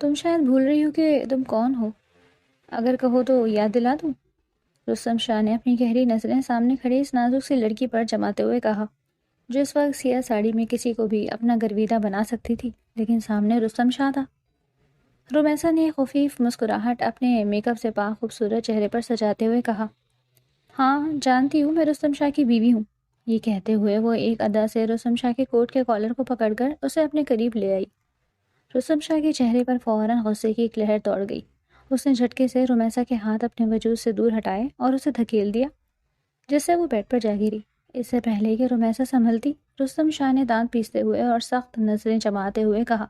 تم شاید بھول رہی ہو کہ تم کون ہو، اگر کہو تو یاد دلا دوں؟ رستم شاہ نے اپنی گہری نظریں سامنے کھڑی اس نازک سی لڑکی پر جماتے ہوئے کہا، جو اس وقت سیاہ ساڑی میں کسی کو بھی اپنا گرویدہ بنا سکتی تھی، لیکن سامنے رستم شاہ تھا۔ رومیسا نے خفیف مسکراہٹ اپنے میک اپ سے پاک خوبصورت چہرے پر سجاتے ہوئے کہا، ہاں جانتی ہوں، میں رستم شاہ کی بیوی ہوں۔ یہ کہتے ہوئے وہ ایک ادا سے رستم شاہ کے کوٹ کے کالر کو پکڑ کر اسے اپنے قریب لے آئی۔ رستم شاہ کے چہرے پر فوراً غصے کی ایک لہر دوڑ گئی۔ اس نے جھٹکے سے رومیسا کے ہاتھ اپنے وجود سے دور ہٹائے اور اسے دھکیل دیا، جس سے وہ بیڈ پر جا گری۔ اس سے پہلے کہ رومیسا سنبھلتی، رستم شاہ نے دانت پیستے ہوئے اور سخت نظریں جماتے ہوئے کہا،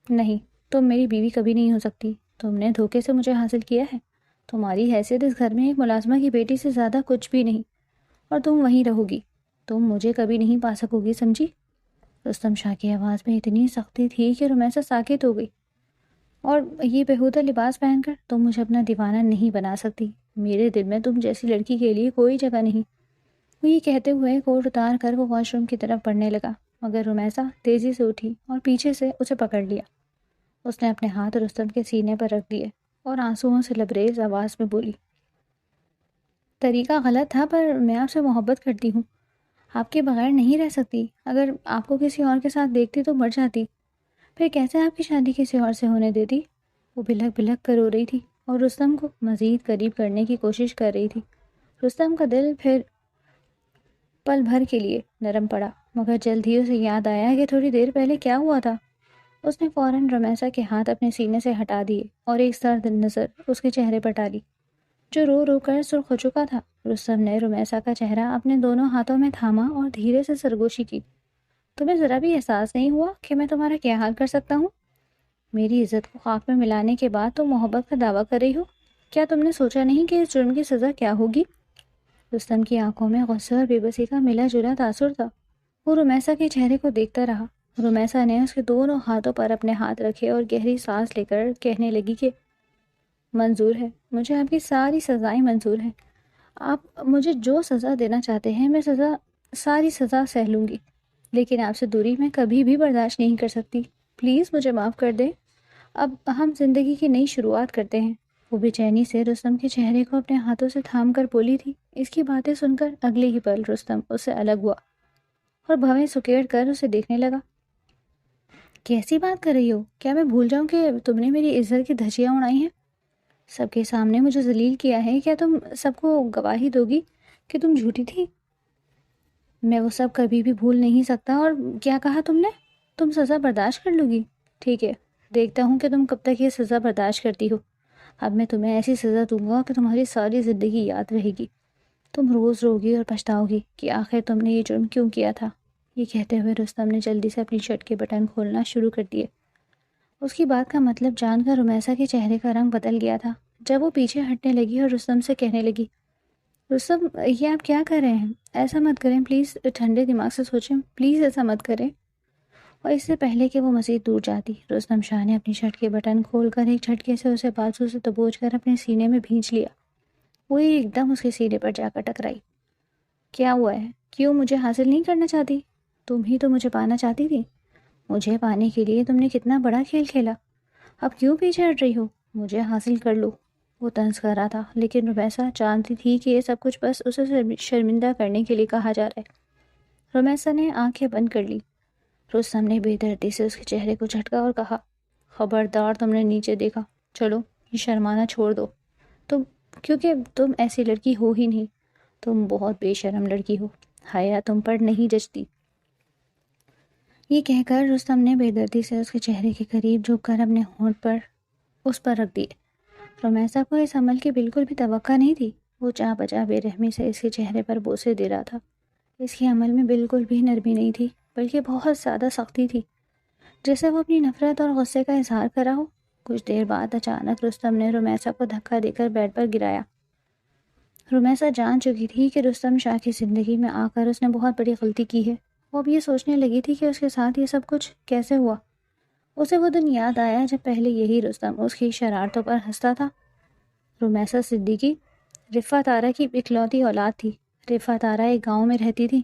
نہیں، تم میری بیوی کبھی نہیں ہو سکتی۔ تم نے دھوکے سے مجھے حاصل کیا ہے۔ تمہاری حیثیت اس گھر میں ایک ملازمہ کی بیٹی سے زیادہ کچھ بھی نہیں، اور تم وہیں رہو گی۔ تم مجھے کبھی نہیں پا سکو گی، سمجھی؟ رستم شاہ کی آواز میں اتنی سختی تھی کہ رومیسا ساکت ہو گئی۔ اور یہ بےہودہ لباس پہن کر تم مجھے اپنا دیوانہ نہیں بنا سکتی۔ میرے دل میں تم جیسی لڑکی کے لیے کوئی جگہ نہیں۔ وہ یہ کہتے ہوئے کوٹ اتار کر وہ واش روم کی طرف بڑھنے لگا، مگر رومیسا تیزی سے اٹھی اور پیچھے سے اسے پکڑ لیا۔ اس نے اپنے ہاتھ رستم کے سینے پر رکھ دیے اور آنسوؤں سے لبریز آواز میں بولی، طریقہ غلط تھا، پر میں آپ سے محبت کرتی ہوں، آپ کے بغیر نہیں رہ سکتی۔ اگر آپ کو کسی اور کے ساتھ دیکھتی تو مر جاتی، پھر کیسے آپ کی شادی کسی اور سے ہونے دیتی؟ وہ بلک بلک کر رو رہی تھی اور رستم کو مزید قریب کرنے کی کوشش کر رہی تھی۔ رستم کا دل پھر پل بھر کے لیے نرم پڑا، مگر جلد ہی اسے یاد آیا کہ تھوڑی دیر پہلے کیا ہوا تھا۔ اس نے فوراً رومیسا کے ہاتھ اپنے سینے سے ہٹا دیے اور ایک سرد نظر اس کے چہرے پر ڈالی، جو رو رو کر سرخ ہو چکا تھا۔ رستم نے رومیسا کا چہرہ اپنے دونوں ہاتھوں میں تھاما اور دھیرے سے سرگوشی کی، تمہیں ذرا بھی احساس نہیں ہوا کہ میں تمہارا کیا حال کر سکتا ہوں؟ میری عزت کو خاک میں ملانے کے بعد تم محبت کا دعویٰ کر رہی ہو؟ کیا تم نے سوچا نہیں کہ اس جرم کی سزا کیا ہوگی؟ رستم کی آنکھوں میں غصے اور بے بسی کا ملا جلا تاثر تھا۔ وہ رومیسا کے چہرے کو دیکھتا رہا۔ رومیسا نے اس کے دونوں ہاتھوں پر اپنے ہاتھ رکھے اور گہری سانس لے کر کہنے لگی کہ منظور ہے، مجھے آپ کی ساری سزائیں منظور ہیں۔ آپ مجھے جو سزا دینا چاہتے ہیں، میں ساری سزا سہ لوں گی، لیکن آپ سے دوری میں کبھی بھی برداشت نہیں کر سکتی۔ پلیز مجھے معاف کر دیں، اب ہم زندگی کی نئی شروعات کرتے ہیں۔ وہ بے چینی سے رستم کے چہرے کو اپنے ہاتھوں سے تھام کر بولی تھی۔ اس کی باتیں سن کر اگلے ہی پل رستم اس سے الگ ہوا اور بھویں سکیڑ کر اسے دیکھنے لگا۔ کیسی بات کر رہی ہو؟ کیا میں بھول جاؤں کہ تم نے میری عزت کی دھجیاں اڑائی ہیں؟ سب کے سامنے مجھے ذلیل کیا ہے، کیا تم سب کو گواہی دو گی کہ تم جھوٹی تھی؟ میں وہ سب کبھی بھی بھول نہیں سکتا۔ اور کیا کہا تم نے؟ تم سزا برداشت کر لو گی؟ ٹھیک ہے، دیکھتا ہوں کہ تم کب تک یہ سزا برداشت کرتی ہو۔ اب میں تمہیں ایسی سزا دوں گا کہ تمہاری ساری زندگی یاد رہے گی۔ تم روز روگی اور پچھتاؤ گی کہ آخر تم نے یہ جرم کیوں کیا تھا۔ یہ کہتے ہوئے رستم نے جلدی سے اپنی شرٹ کے بٹن کھولنا شروع کر دیے۔ اس کی بات کا مطلب جان کر رومیسا کے چہرے کا رنگ بدل گیا تھا۔ جب وہ پیچھے ہٹنے لگی اور رستم سے کہنے لگی، رستم یہ آپ کیا کر رہے ہیں؟ ایسا مت کریں پلیز، ٹھنڈے دماغ سے سوچیں، پلیز ایسا مت کریں۔ اور اس سے پہلے کہ وہ مزید دور جاتی، رستم شاہ نے اپنی شرٹ کے بٹن کھول کر ایک جھٹکے سے اسے بازو سے دبوچ کر اپنے سینے میں بھینچ لیا۔ وہ ایک دم اس کے سینے پر جا کر ٹکرائی۔ کیا ہوا ہے؟ کیوں مجھے حاصل نہیں کرنا چاہتی؟ تم ہی تو مجھے پانا چاہتی تھی۔ مجھے پانے کے لیے تم نے کتنا بڑا کھیل کھیلا، اب کیوں پیچھے ہٹ رہی ہو؟ مجھے حاصل کر لو۔ وہ طنز کر رہا تھا، لیکن رومیسا جانتی تھی کہ یہ سب کچھ بس اسے شرمندہ کرنے کے لیے کہا جا رہا ہے۔ رومیسا نے آنکھیں بند کر لی۔ رستم نے بے دردی سے اس کے چہرے کو جھٹکا اور کہا، خبردار تم نے نیچے دیکھا، چلو یہ شرمانا چھوڑ دو، کیونکہ تم ایسی لڑکی ہو ہی نہیں، تم بہت بے شرم لڑکی ہو، حیا تم پر نہیں جچتی۔ یہ کہہ کر رستم نے بے دردی سے اس کے چہرے کے قریب جھک کر اپنے ہونٹ پر اس پر رکھ دیے۔ رومیسا کو اس عمل کی بالکل بھی توقع نہیں تھی۔ وہ چاہ بجا بے رحمی سے اس کے چہرے پر بوسے دے رہا تھا۔ اس کے عمل میں بالکل بھی نرمی نہیں تھی، بلکہ بہت زیادہ سختی تھی، جیسے وہ اپنی نفرت اور غصے کا اظہار کر رہا ہو۔ کچھ دیر بعد اچانک رستم نے رومیسا کو دھکا دے کر بیڈ پر گرایا۔ رومیسا جان چکی تھی کہ رستم شاہ کی زندگی میں آ کر اس نے بہت بڑی غلطی کی ہے۔ وہ اب یہ سوچنے لگی تھی کہ اس کے ساتھ یہ سب کچھ کیسے ہوا۔ اسے وہ دن یاد آیا جب پہلے یہی رستم اس کی شرارتوں پر ہنستا تھا۔ رومیسا صدیقی رفعت آرا کی اکلوتی اولاد تھی۔ رفعت آرا ایک گاؤں میں رہتی تھی۔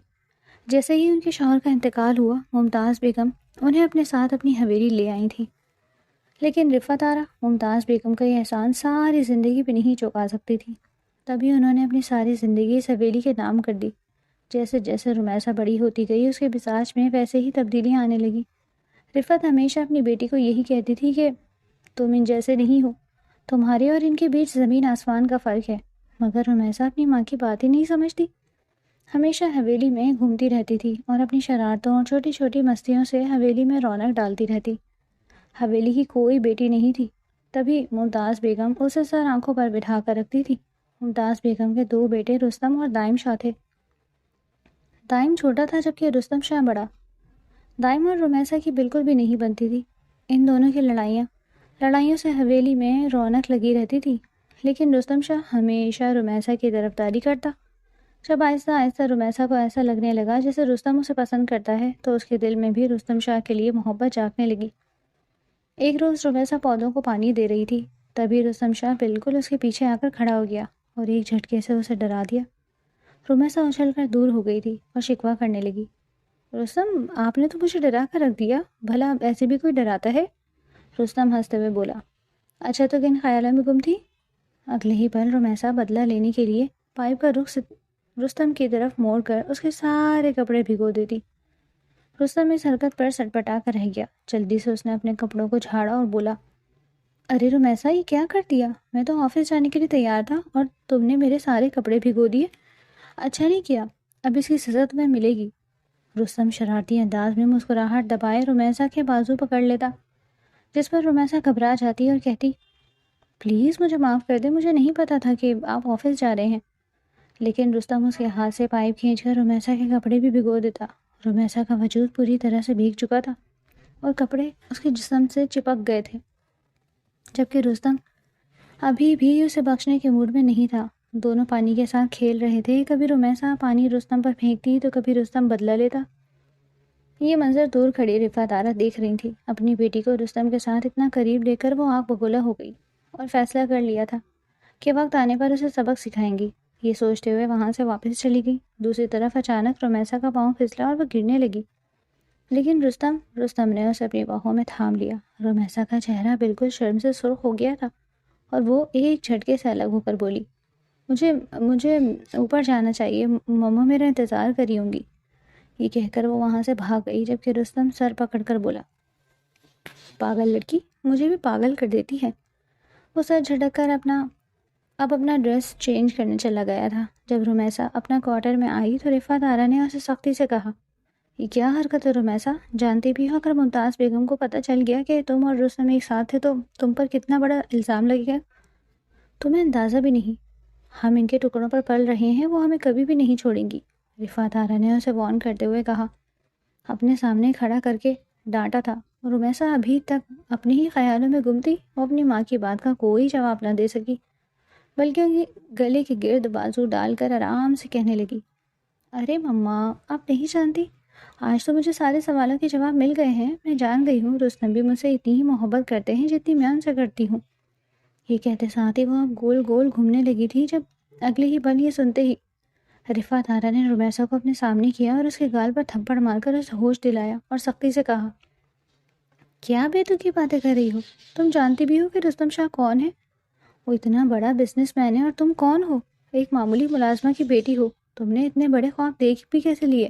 جیسے ہی ان کے شوہر کا انتقال ہوا، ممتاز بیگم انہیں اپنے ساتھ اپنی حویلی لے آئی تھی۔ لیکن رفعت آرا ممتاز بیگم کا یہ احسان ساری زندگی پہ نہیں چکا سکتی تھی۔ تبھی انہوں نے اپنی ساری زندگی اس حویلی کے نام کر دی۔ جیسے جیسے رمیسا بڑی ہوتی گئی اس کے مزاج میں ویسے ہی تبدیلیاں آنے لگی۔ رفعت ہمیشہ اپنی بیٹی کو یہی کہتی تھی کہ تم ان جیسے نہیں ہو، تمہارے اور ان کے بیچ زمین آسمان کا فرق ہے، مگر رمیسا اپنی ماں کی بات ہی نہیں سمجھتی۔ ہمیشہ حویلی میں گھومتی رہتی تھی اور اپنی شرارتوں اور چھوٹی چھوٹی مستیوں سے حویلی میں رونق ڈالتی رہتی۔ حویلی کی کوئی بیٹی نہیں تھی، تبھی ممتاز بیگم اسے سر آنکھوں پر بٹھا کر رکھتی تھی۔ ممتاز بیگم کے 2 بیٹے رستم اور دائم شاہ تھے۔ دائم چھوٹا تھا جبکہ رستم شاہ بڑا۔ دائم اور رمیسا کی بالکل بھی نہیں بنتی تھی۔ ان دونوں کی لڑائیوں سے حویلی میں رونق لگی رہتی تھی، لیکن رستم شاہ ہمیشہ رمیسا کی طرفداری کرتا۔ جب آہستہ آہستہ رمیسا کو ایسا لگنے لگا جیسے رستم اسے پسند کرتا ہے تو اس کے دل میں بھی رستم شاہ کے لیے محبت جاگنے لگی۔ ایک روز رمیسا پودوں کو پانی دے رہی تھی، تبھی رستم شاہ بالکل اس کے پیچھے آ کر کھڑا ہو گیا اور ایک جھٹکے سے اسے ڈرا دیا۔ رمیسا اچھل کر دور ہو گئی تھی اور شکوہ کرنے لگی، رستم آپ نے تو مجھے ڈرا کر رکھ دیا، بھلا ایسے بھی کوئی ڈراتا ہے؟ رستم ہنستے ہوئے بولا، اچھا تو کن خیالوں میں گم تھی؟ اگلے ہی پل رمیسا بدلہ لینے کے لیے پائپ کا رخ رستم کی طرف موڑ کر اس کے سارے کپڑے بھگو دیتی۔ رستم اس حرکت پر سٹپٹا کر رہ گیا۔ جلدی سے اس نے اپنے کپڑوں کو جھاڑا اور بولا، ارے رمیسا یہ کیا کر دیا؟ میں تو آفس جانے کے لیے تیار تھا اور تم نے میرے سارے کپڑے بھگو دیے۔ اچھا نہیں کیا، اب اس کی سزا تمہیں ملے گی۔ رستم شرارتی انداز میں مسکراہٹ دبائے رمیسا کے بازو پکڑ لیتا، جس پر رمیسا گھبرا جاتی اور کہتی، پلیز مجھے معاف کر دے، مجھے نہیں پتا تھا کہ آپ آفس جا رہے ہیں۔ لیکن رستم اس کے ہاتھ سے پائپ کھینچ کر رمیسا کے کپڑے بھی بھگو دیتا۔ رمیسا کا وجود پوری طرح سے بھیگ چکا تھا اور کپڑے اس کے جسم سے چپک گئے تھے، جبکہ رستم ابھی بھی اسے بخشنے کے موڈ میں نہیں تھا۔ دونوں پانی کے ساتھ کھیل رہے تھے، کبھی رمیسا پانی رستم پر پھینکتی تو کبھی رستم بدلہ لیتا۔ یہ منظر دور کھڑی رفعت آرا دیکھ رہی تھی۔ اپنی بیٹی کو رستم کے ساتھ اتنا قریب دیکھ کر وہ آنکھ بگولا ہو گئی اور فیصلہ کر لیا تھا کہ وقت آنے پر اسے سبق سکھائیں گی۔ یہ سوچتے ہوئے وہاں سے واپس چلی گئی۔ دوسری طرف اچانک رمیسا کا پاؤں پھسلا اور وہ گرنے لگی، لیکن رستم نے اسے اپنی باہوں میں تھام لیا۔ رمیسا کا چہرہ بالکل شرم سے سرخ ہو گیا تھا اور وہ ایک جھٹکے سے الگ ہو کر بولی، مجھے اوپر جانا چاہیے، مما میرا انتظار کری ہوں گی۔ یہ کہہ کر وہ وہاں سے بھاگ گئی، جبکہ رستم سر پکڑ کر بولا، پاگل لڑکی، مجھے بھی پاگل کر دیتی ہے۔ وہ سر جھٹک کر اپنا ڈریس چینج کرنے چلا گیا تھا۔ جب رمیسا اپنا کوارٹر میں آئی تو رفعت آرا نے اسے سختی سے کہا، یہ کیا حرکت ہے رمیسا؟ جانتی بھی ہو اگر ممتاز بیگم کو پتہ چل گیا کہ تم اور رستم ایک ساتھ تھے تو تم پر کتنا بڑا الزام لگے گا۔ تمہیں اندازہ بھی نہیں، ہم ان کے ٹکڑوں پر پل رہے ہیں، وہ ہمیں کبھی بھی نہیں چھوڑیں گی۔ رفعت آرا نے اسے وارن کرتے ہوئے کہا، اپنے سامنے کھڑا کر کے ڈانٹا تھا۔ رمیسا ابھی تک اپنے ہی خیالوں میں گم تھی، وہ اپنی ماں کی بات کا کوئی جواب نہ دے سکی، بلکہ ان کے گلے کے گرد بازو ڈال کر آرام سے کہنے لگی، ارے مما آپ نہیں جانتی، آج تو مجھے سارے سوالوں کے جواب مل گئے ہیں۔ میں جان گئی ہوں رستم بھی مجھ سے اتنی ہی محبت کرتے ہیں جتنی میں ان سے کرتی ہوں۔ یہ کہتے ساتھ ہی وہ اب گول گول گھومنے لگی تھی، جب اگلے ہی پل یہ سنتے ہی رفعت آرا نے رمیسا کو اپنے سامنے کیا اور اس کے گال پر تھپڑ مار کر اسے ہوش دلایا اور سختی سے کہا، کیا بے تکی باتیں کر رہی ہو؟ تم جانتی بھی ہو کہ رستم شاہ کون ہے؟ وہ اتنا بڑا بزنس مین ہے اور تم کون ہو؟ ایک معمولی ملازمہ کی بیٹی ہو۔ تم نے اتنے بڑے خواب دیکھ بھی کیسے لیے؟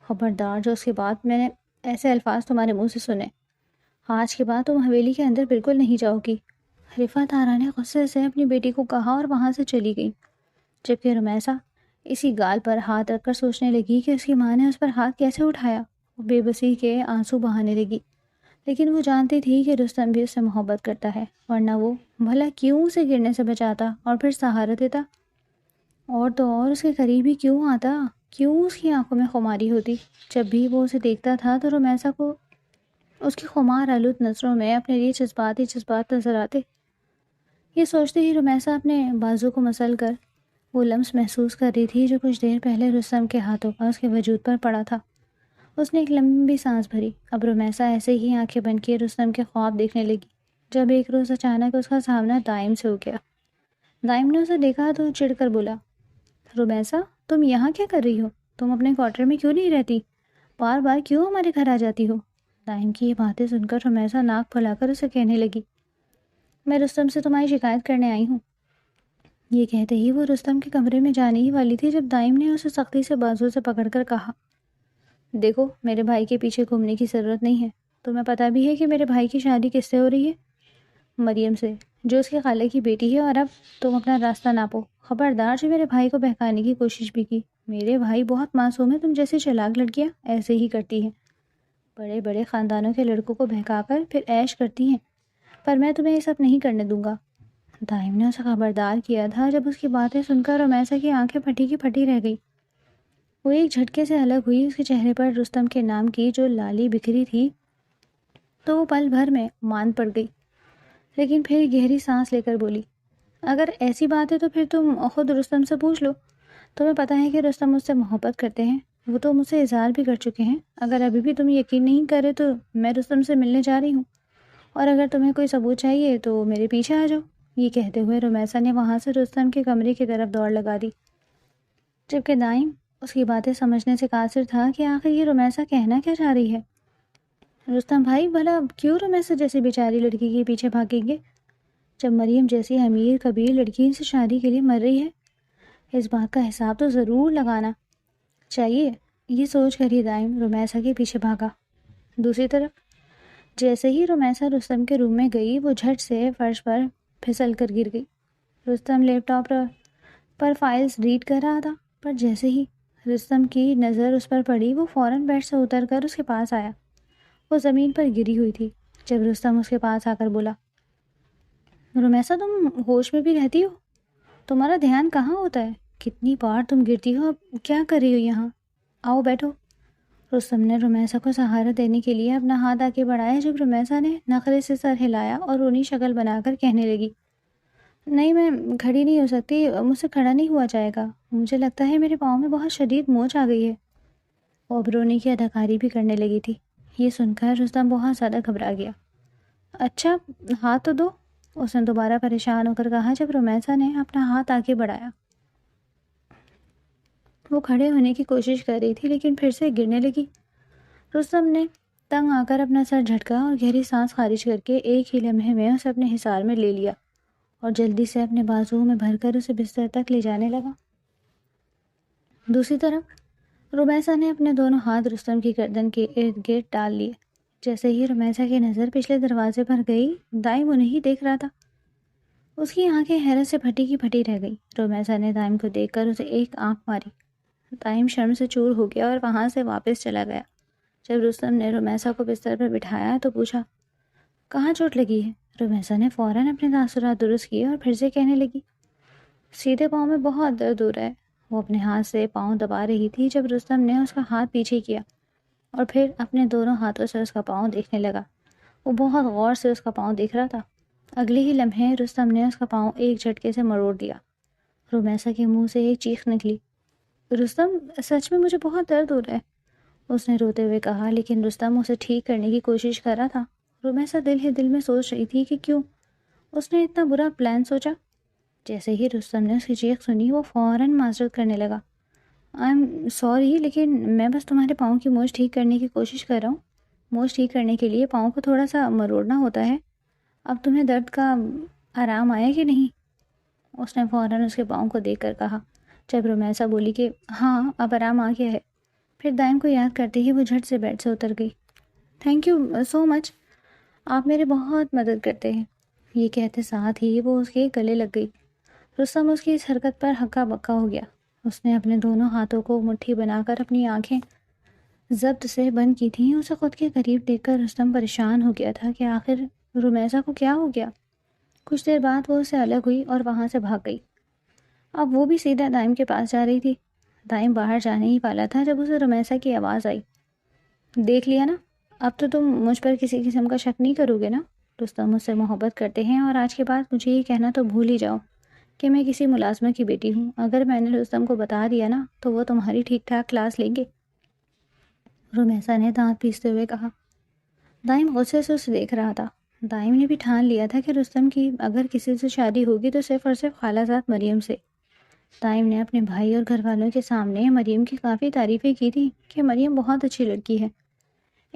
خبردار جو اس کے بعد میں نے ایسے الفاظ تمہارے منہ سے سنے، آج کے بعد تم حویلی کے اندر بالکل نہیں جاؤ گی۔ رفعت آرا نے غصے سے اپنی بیٹی کو کہا اور وہاں سے چلی گئی، جبکہ رمیسا اسی گال پر ہاتھ رکھ کر سوچنے لگی کہ اس کی ماں نے اس پر ہاتھ کیسے اٹھایا۔ وہ بے بسی کے آنسو بہانے لگی، لیکن وہ جانتی تھی کہ رستم بھی اس سے محبت کرتا ہے، ورنہ وہ بھلا کیوں اسے گرنے سے بچاتا اور پھر سہارا دیتا، اور تو اور اس کے قریب ہی کیوں آتا، کیوں اس کی آنکھوں میں خماری ہوتی۔ جب بھی وہ اسے دیکھتا تھا تو رمیسا کو اس کی خمار آلود نظروں میں اپنے لیے جذبات ہی جذبات نظر آتے۔ یہ سوچتے ہی رمیسا اپنے بازو کو مسل کر وہ لمس محسوس کر رہی تھی جو کچھ دیر پہلے رستم کے ہاتھوں کا اس کے وجود پر پڑا تھا۔ اس نے ایک لمبی سانس بھری۔ اب رمیسا ایسے ہی آنکھیں بند کیے رستم کے خواب دیکھنے لگی، جب ایک روز اچانک اس کا سامنا دائم سے ہو گیا۔ دائم نے اسے دیکھا تو چڑ کر بولا، رمیسا تم یہاں کیا کر رہی ہو؟ تم اپنے کوارٹر میں کیوں نہیں رہتی؟ بار بار کیوں ہمارے گھر آ جاتی ہو؟ دائم کی یہ باتیں سن کر رمیسا ناک پھلا کر اسے کہنے لگی، میں رستم سے تمہاری شکایت کرنے آئی ہوں۔ یہ کہتے ہی وہ رستم کے کمرے میں جانے ہی والی تھی جب دائم نے اسے سختی سے بازو سے پکڑ کر کہا، دیکھو میرے بھائی کے پیچھے گھومنے کی ضرورت نہیں ہے، تمہیں پتہ بھی ہے کہ میرے بھائی کی شادی کس سے ہو رہی ہے؟ مریم سے، جو اس کے خالہ کی بیٹی ہے، اور اب تم اپنا راستہ ناپو۔ خبردار جو میرے بھائی کو بہکانے کی کوشش بھی کی۔ میرے بھائی بہت معصوم ہے، تم جیسی چلاک لڑکیاں ایسے ہی کرتی ہیں، بڑے بڑے خاندانوں کے لڑکوں کو بہکا کر پھر عیش کرتی ہیں، پر میں تمہیں یہ سب نہیں کرنے دوں گا۔ دائم نے اسے خبردار کیا تھا۔ جب اس کی باتیں سن کر رمیسا کی آنکھیں پھٹی کی پھٹی رہ گئی۔ وہ ایک جھٹکے سے الگ ہوئی۔ اس کے چہرے پر رستم کے نام کی جو لالی بکھری تھی تو وہ پل بھر میں مان پڑ گئی، لیکن پھر گہری سانس لے کر بولی، اگر ایسی بات ہے تو پھر تم خود رستم سے پوچھ لو۔ تمہیں پتہ ہے کہ رستم مجھ سے محبت کرتے ہیں، وہ تو مجھ سے اظہار بھی کر چکے ہیں۔ اگر ابھی بھی تم یقین نہیں کرے تو میں رستم سے ملنے جا رہی ہوں، اور اگر تمہیں کوئی ثبوت چاہیے تو میرے پیچھے آ جاؤ۔ یہ کہتے ہوئے رمیسا نے وہاں سے رستم کے کمرے کی طرف دوڑ لگا دی، جبکہ دائم اس کی باتیں سمجھنے سے قاصر تھا کہ آخر یہ رمیسا کہنا کیا چاہ رہی ہے۔ رستم بھائی بھلا کیوں رمیسا جیسی بیچاری لڑکی کے پیچھے بھاگیں گے، جب مریم جیسی امیر کبیر لڑکی سے شادی کے لیے مر رہی ہے؟ اس بات کا حساب تو ضرور لگانا چاہیے۔ یہ سوچ کر ہی دائم رمیسا کے پیچھے بھاگا۔ دوسری طرف جیسے ہی رمیسا رستم کے روم میں گئی، وہ جھٹ سے فرش پر پھسل کر گر گئی۔ رستم لیپ ٹاپ پر فائلز ریڈ کر رہا تھا، پر جیسے ہی رستم کی نظر اس پر پڑی، وہ فوراً بیڈ سے اتر کر اس کے پاس آیا۔ وہ زمین پر گری ہوئی تھی۔ جب رستم اس کے پاس آ کر بولا، رمیسا تم ہوش میں بھی رہتی ہو؟ تمہارا دھیان کہاں ہوتا ہے؟ کتنی بار تم گرتی ہو، اب کیا کر رہی ہو یہاں؟ آؤ بیٹھو۔ رستم نے رمیسا کو سہارا دینے کے لیے اپنا ہاتھ آگے بڑھایا، جب رمیسا نے نخرے سے سر ہلایا اور رونی شکل بنا کر کہنے لگی، نہیں میں کھڑی نہیں ہو سکتی، مجھ سے کھڑا نہیں ہوا جائے گا، مجھے لگتا ہے میرے پاؤں میں بہت شدید موچ آ گئی ہے۔ وہ اب رونے کی اداکاری بھی کرنے لگی تھی۔ یہ سن کر رستم بہت زیادہ گھبرا گیا۔ اچھا ہاتھ تو دو، اس نے دوبارہ پریشان ہو کر کہا، جب رمیسا نے اپنا ہاتھ آگے بڑھایا۔ وہ کھڑے ہونے کی کوشش کر رہی تھی، لیکن پھر سے گرنے لگی۔ رستم نے تنگ آ کر اپنا سر جھٹکا اور گہری سانس خارج کر کے ایک ہی لمحے میں اسے اپنے حصار میں لے لیا اور جلدی سے اپنے بازوؤں میں بھر کر اسے بستر تک لے جانے لگا۔ دوسری طرف رمیسا نے اپنے دونوں ہاتھ رستم کی گردن کے ارد گرد ڈال لیے۔ جیسے ہی رمیسا کی نظر پچھلے دروازے پر گئی، دائم انہیں ہی دیکھ رہا تھا۔ اس کی آنکھیں حیرت سے پھٹی کی پھٹی رہ گئی۔ رمیسا نے دائم کو دیکھ کر اسے ایک آنکھ ماری۔ دائم شرم سے چور ہو گیا اور وہاں سے واپس چلا گیا۔ جب رستم نے رمیسا کو بستر پر بٹھایا تو پوچھا، کہاں چوٹ لگی ہے؟ رمیسا نے فوراً اپنے تاثرات درست کیے اور پھر سے کہنے لگی، سیدھے پاؤں میں بہت درد ہو رہا ہے۔ وہ اپنے ہاتھ سے پاؤں دبا رہی تھی جب رستم نے اس کا ہاتھ پیچھے کیا اور پھر اپنے دونوں ہاتھوں سے اس کا پاؤں دیکھنے لگا۔ وہ بہت غور سے اس کا پاؤں دیکھ رہا تھا۔ اگلے ہی لمحے رستم نے اس کا پاؤں ایک جھٹکے سے مروڑ دیا۔ رمیسا کے منہ سے ایک چیخ نکلی، رستم سچ میں مجھے بہت درد ہو رہا ہے، اس نے روتے ہوئے کہا، لیکن رستم اسے ٹھیک کرنے کی کوشش کر رہا تھا۔ رمیسا دل ہی دل میں سوچ رہی تھی کہ کیوں اس نے اتنا برا پلان سوچا۔ جیسے ہی رستم نے اس کی چیخ سنی، وہ فوراً معذرت کرنے لگا، آئی ایم سوری، لیکن میں بس تمہارے پاؤں کی موچ ٹھیک کرنے کی کوشش کر رہا ہوں۔ موچ ٹھیک کرنے کے لیے پاؤں کو تھوڑا سا مروڑنا ہوتا ہے۔ اب تمہیں درد کا آرام آیا کہ نہیں؟ اس نے فوراً اس کے پاؤں کو دیکھ کر کہا۔ جب رمیسا بولی کہ ہاں اب آرام آ گیا ہے، پھر دائم کو یاد کرتے ہی وہ جھٹ سے بیڈ سے اتر گئی۔ تھینک یو سو مچ، آپ میرے بہت مدد کرتے ہیں۔ یہ کہتے ساتھ ہی وہ اس کے گلے لگ گئی۔ رستم اس کی اس حرکت پر ہکا بکا ہو گیا۔ اس نے اپنے دونوں ہاتھوں کو مٹھی بنا کر اپنی آنکھیں ضبط سے بند کی تھیں۔ اسے خود کے قریب دیکھ کر رستم پریشان ہو گیا تھا کہ آخر رمیسا کو کیا ہو گیا۔ کچھ دیر بعد وہ اس سے الگ ہوئی اور وہاں سے بھاگ گئی۔ اب وہ بھی سیدھا دائم کے پاس جا رہی تھی۔ دائم باہر جانے ہی والا تھا جب اسے رمیسا کی آواز آئی، دیکھ لیا نا، اب تو تم مجھ پر کسی قسم کا شک نہیں کرو گے نا؟ رستم مجھ سے محبت کرتے ہیں، اور آج کے بعد مجھے یہ کہنا تو بھول ہی جاؤ کہ میں کسی ملازمہ کی بیٹی ہوں۔ اگر میں نے رستم کو بتا دیا نا تو وہ تمہاری ٹھیک ٹھاک کلاس لیں گے۔ رمیسا نے دانت پیستے ہوئے کہا۔ دائم غصے سے اسے دیکھ رہا تھا۔ دائم نے بھی ٹھان لیا تھا کہ رستم کی اگر کسی سے شادی ہوگی تو صرف اور صرف خالہ زاد مریم سے۔ دائم نے اپنے بھائی اور گھر والوں کے سامنے مریم کی کافی تعریفیں کی تھی کہ مریم بہت اچھی لڑکی ہے،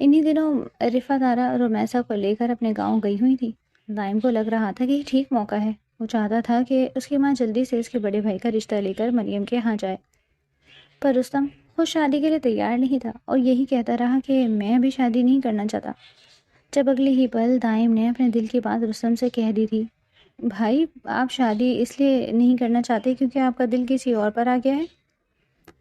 انہی دنوں رفعت آرا رومیسا کو لے کر اپنے گاؤں گئی ہوئی تھی۔ دائم کو لگ رہا تھا کہ یہ ٹھیک موقع ہے۔ وہ چاہتا تھا کہ اس کی ماں جلدی سے اس کے بڑے بھائی کا رشتہ لے کر مریم کے یہاں جائے، پر رستم خود شادی کے لیے تیار نہیں تھا اور یہی کہتا رہا کہ میں ابھی شادی نہیں کرنا چاہتا۔ جب اگلے ہی پل دائم نے اپنے دل کی بات رستم سے کہہ دی تھی، بھائی آپ شادی اس لیے نہیں کرنا چاہتے کیونکہ آپ کا دل کسی اور پر آ گیا ہے،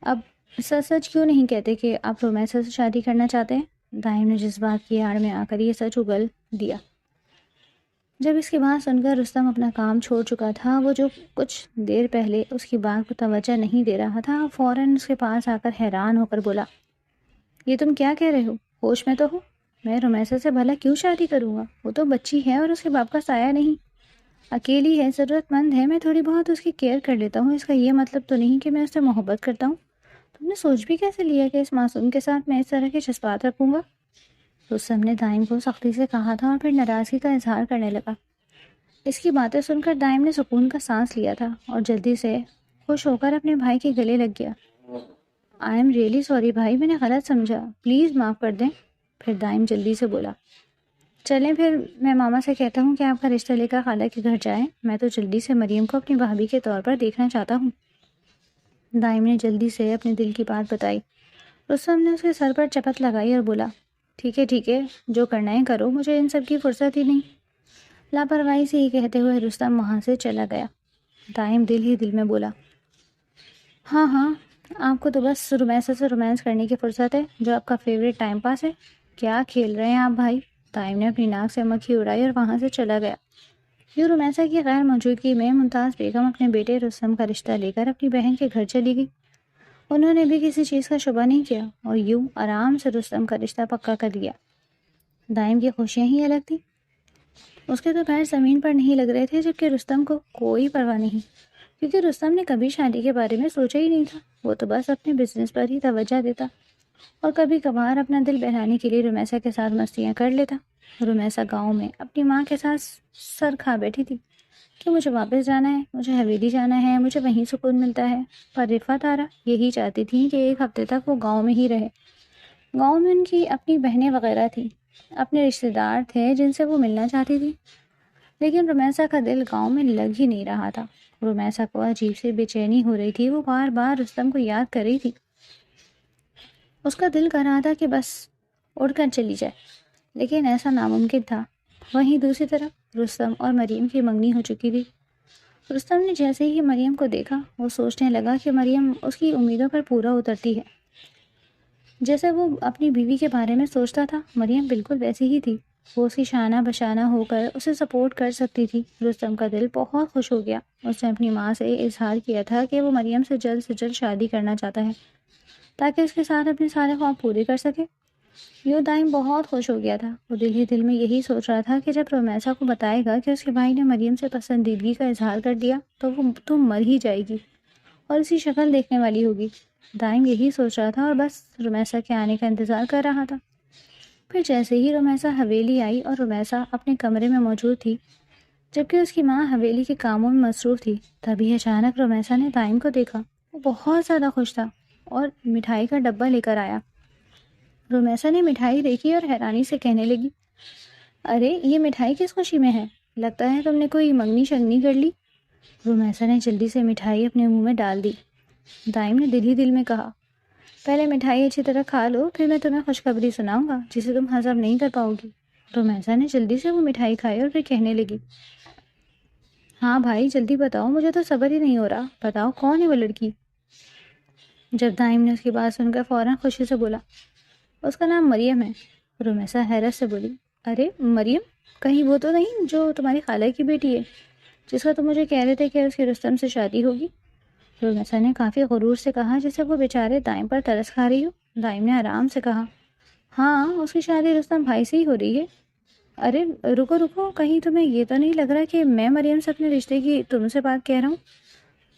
اب سچ سچ کیوں نہیں کہتے کہ آپ رومیسا سے شادی کرنا چاہتے ہیں؟ دائم نے جس بات کی آڑ میں آ کر یہ سچ اگل دیا۔ جب اس کی بات سن کر رستم اپنا کام چھوڑ چکا تھا، وہ جو کچھ دیر پہلے اس کی بات کو توجہ نہیں دے رہا تھا، فوراً اس کے پاس آ کر حیران ہو کر بولا، یہ تم کیا کہہ رہے ہو؟ ہوش میں تو ہو؟ میں رومیسا سے بھلا کیوں شادی کروں گا؟ وہ تو بچی ہے اور اس کے باپ کا سایہ نہیں، اکیلی ہے، ضرورت مند ہے، میں تھوڑی بہت اس کی کیئر کر لیتا ہوں، اس کا یہ مطلب تو نہیں کہ میں اس سے محبت کرتا ہوں۔ تم نے سوچ بھی کیسے لیا کہ اس معصوم کے ساتھ میں اس طرح کے جذبات رکھوں گا؟ رستم نے دائم کو سختی سے کہا تھا اور پھر ناراضگی کا اظہار کرنے لگا۔ اس کی باتیں سن کر دائم نے سکون کا سانس لیا تھا اور جلدی سے خوش ہو کر اپنے بھائی کے گلے لگ گیا۔ آئی ایم ریئلی سوری بھائی، میں نے غلط سمجھا، پلیز معاف کر دیں۔ پھر دائم جلدی سے بولا، چلیں پھر میں ماما سے کہتا ہوں کہ آپ کا رشتہ لے کر خالہ کے گھر جائیں، میں تو جلدی سے مریم کو اپنی بھابھی کے طور پر دیکھنا چاہتا ہوں۔ دائم نے جلدی سے اپنے دل کی بات بتائی۔ رستم نے اس کے سر پر چپت لگائی اور بولا، ٹھیک ہے، جو کرنا ہے کرو، مجھے ان سب کی فرصت ہی نہیں۔ لاپرواہی سے ہی کہتے ہوئے رستم وہاں سے چلا گیا۔ دائم دل ہی دل میں بولا، ہاں، آپ کو تو بس رومیسا سے رومانس کرنے کی فرصت ہے، جو آپ کا فیوریٹ ٹائم پاس ہے۔ کیا کھیل رہے ہیں آپ بھائی؟ دائم نے اپنی ناک سے مکھی اڑائی اور وہاں سے چلا گیا۔ یوں رومیسا کی غیر موجودگی میں ممتاز بیگم اپنے بیٹے رستم کا رشتہ لے کر اپنی بہن کے گھر چلی گئی۔ انہوں نے بھی کسی چیز کا شبہ نہیں کیا اور یوں آرام سے رستم کا رشتہ پکا کر لیا۔ دائم کی خوشیاں ہی الگ تھیں۔ اس کے تو پیر زمین پر نہیں لگ رہے تھے، جبکہ رستم کو کوئی پرواہ نہیں، کیونکہ رستم نے کبھی شادی کے بارے میں سوچا ہی نہیں تھا۔ وہ تو بس اپنے بزنس پر ہی توجہ دیتا اور کبھی کبھار اپنا دل بہلانے کے لیے رومیسا کے ساتھ مستیاں کر لیتا۔ رومیسا گاؤں میں اپنی ماں کے ساتھ سر کھا بیٹھی تھی کہ مجھے واپس جانا ہے، مجھے حویلی جانا ہے، مجھے وہیں سکون ملتا ہے، پر رفعت آرا یہی چاہتی تھی کہ ایک ہفتے تک وہ گاؤں میں ہی رہے۔ گاؤں میں ان کی اپنی بہنیں وغیرہ تھیں، اپنے رشتہ دار تھے جن سے وہ ملنا چاہتی تھی، لیکن رومیسا کا دل گاؤں میں لگ ہی نہیں رہا تھا۔ رومیسا کو عجیب سی بے چینی ہو رہی تھی، وہ بار بار رستم کو یاد کر رہی تھی۔ اس کا دل کر رہا تھا کہ بس اڑ کر چلی جائے، لیکن ایسا ناممکن تھا۔ وہیں دوسری طرف رستم اور مریم کی منگنی ہو چکی تھی۔ رستم نے جیسے ہی مریم کو دیکھا، وہ سوچنے لگا کہ مریم اس کی امیدوں پر پورا اترتی ہے۔ جیسے وہ اپنی بیوی کے بارے میں سوچتا تھا، مریم بالکل ویسی ہی تھی۔ وہ اس کی شانہ بشانہ ہو کر اسے سپورٹ کر سکتی تھی۔ رستم کا دل بہت خوش ہو گیا۔ اس نے اپنی ماں سے اظہار کیا تھا کہ وہ مریم سے جلد شادی کرنا چاہتا ہے تاکہ اس کے ساتھ اپنے سارے خواب پورے کر سکے۔ یوں دائم بہت خوش ہو گیا تھا۔ وہ دل ہی دل میں یہی سوچ رہا تھا کہ جب رومیسا کو بتائے گا کہ اس کے بھائی نے مریم سے پسندیدگی کا اظہار کر دیا تو وہ تو مر ہی جائے گی اور اسی شکل دیکھنے والی ہوگی۔ دائم یہی سوچ رہا تھا اور بس رومیسا کے آنے کا انتظار کر رہا تھا۔ پھر جیسے ہی رومیسا حویلی آئی اور رومیسا اپنے کمرے میں موجود تھی جبکہ اس کی ماں حویلی کے کاموں میں مصروف تھی، تبھی اچانک رومیسا نے دائم کو دیکھا۔ وہ بہت زیادہ خوش تھا اور مٹھائی کا ڈبہ لے کر آیا۔ رومیسا نے مٹھائی دیکھی اور حیرانی سے کہنے لگی، ارے یہ مٹھائی کس خوشی میں ہے؟ لگتا ہے تم نے کوئی منگنی شگنی کر لی۔ رومیسا نے جلدی سے مٹھائی اپنے منہ میں ڈال دی۔ دائم نے دل ہی دل میں کہا، پہلے مٹھائی اچھی طرح کھا لو، پھر میں تمہیں خوشخبری سناؤں گا جسے تم ہضم نہیں کر پاؤ گی۔ رومیسا نے جلدی سے وہ مٹھائی کھائی اور پھر کہنے لگی، ہاں بھائی جلدی بتاؤ، مجھے تو صبر ہی نہیں ہو رہا، بتاؤ کون ہے وہ لڑکی؟ جب دائم نے اس کی بات سن کر فوراً خوشی سے بولا، اس کا نام مریم ہے۔ رومیسا حیرت سے بولی، ارے مریم، کہیں وہ تو نہیں جو تمہاری خالہ کی بیٹی ہے، جس کا تم مجھے کہہ رہے تھے کہ اس کی رستم سے شادی ہوگی؟ رومیسا نے کافی غرور سے کہا جیسے وہ بیچارے دائم پر ترس کھا رہی ہو۔ دائم نے آرام سے کہا، ہاں اس کی شادی رستم بھائی سے ہی ہو رہی ہے۔ ارے رکو، کہیں تمہیں یہ تو نہیں لگ رہا کہ میں مریم سے اپنے رشتے کی تم سے بات کہہ رہا ہوں؟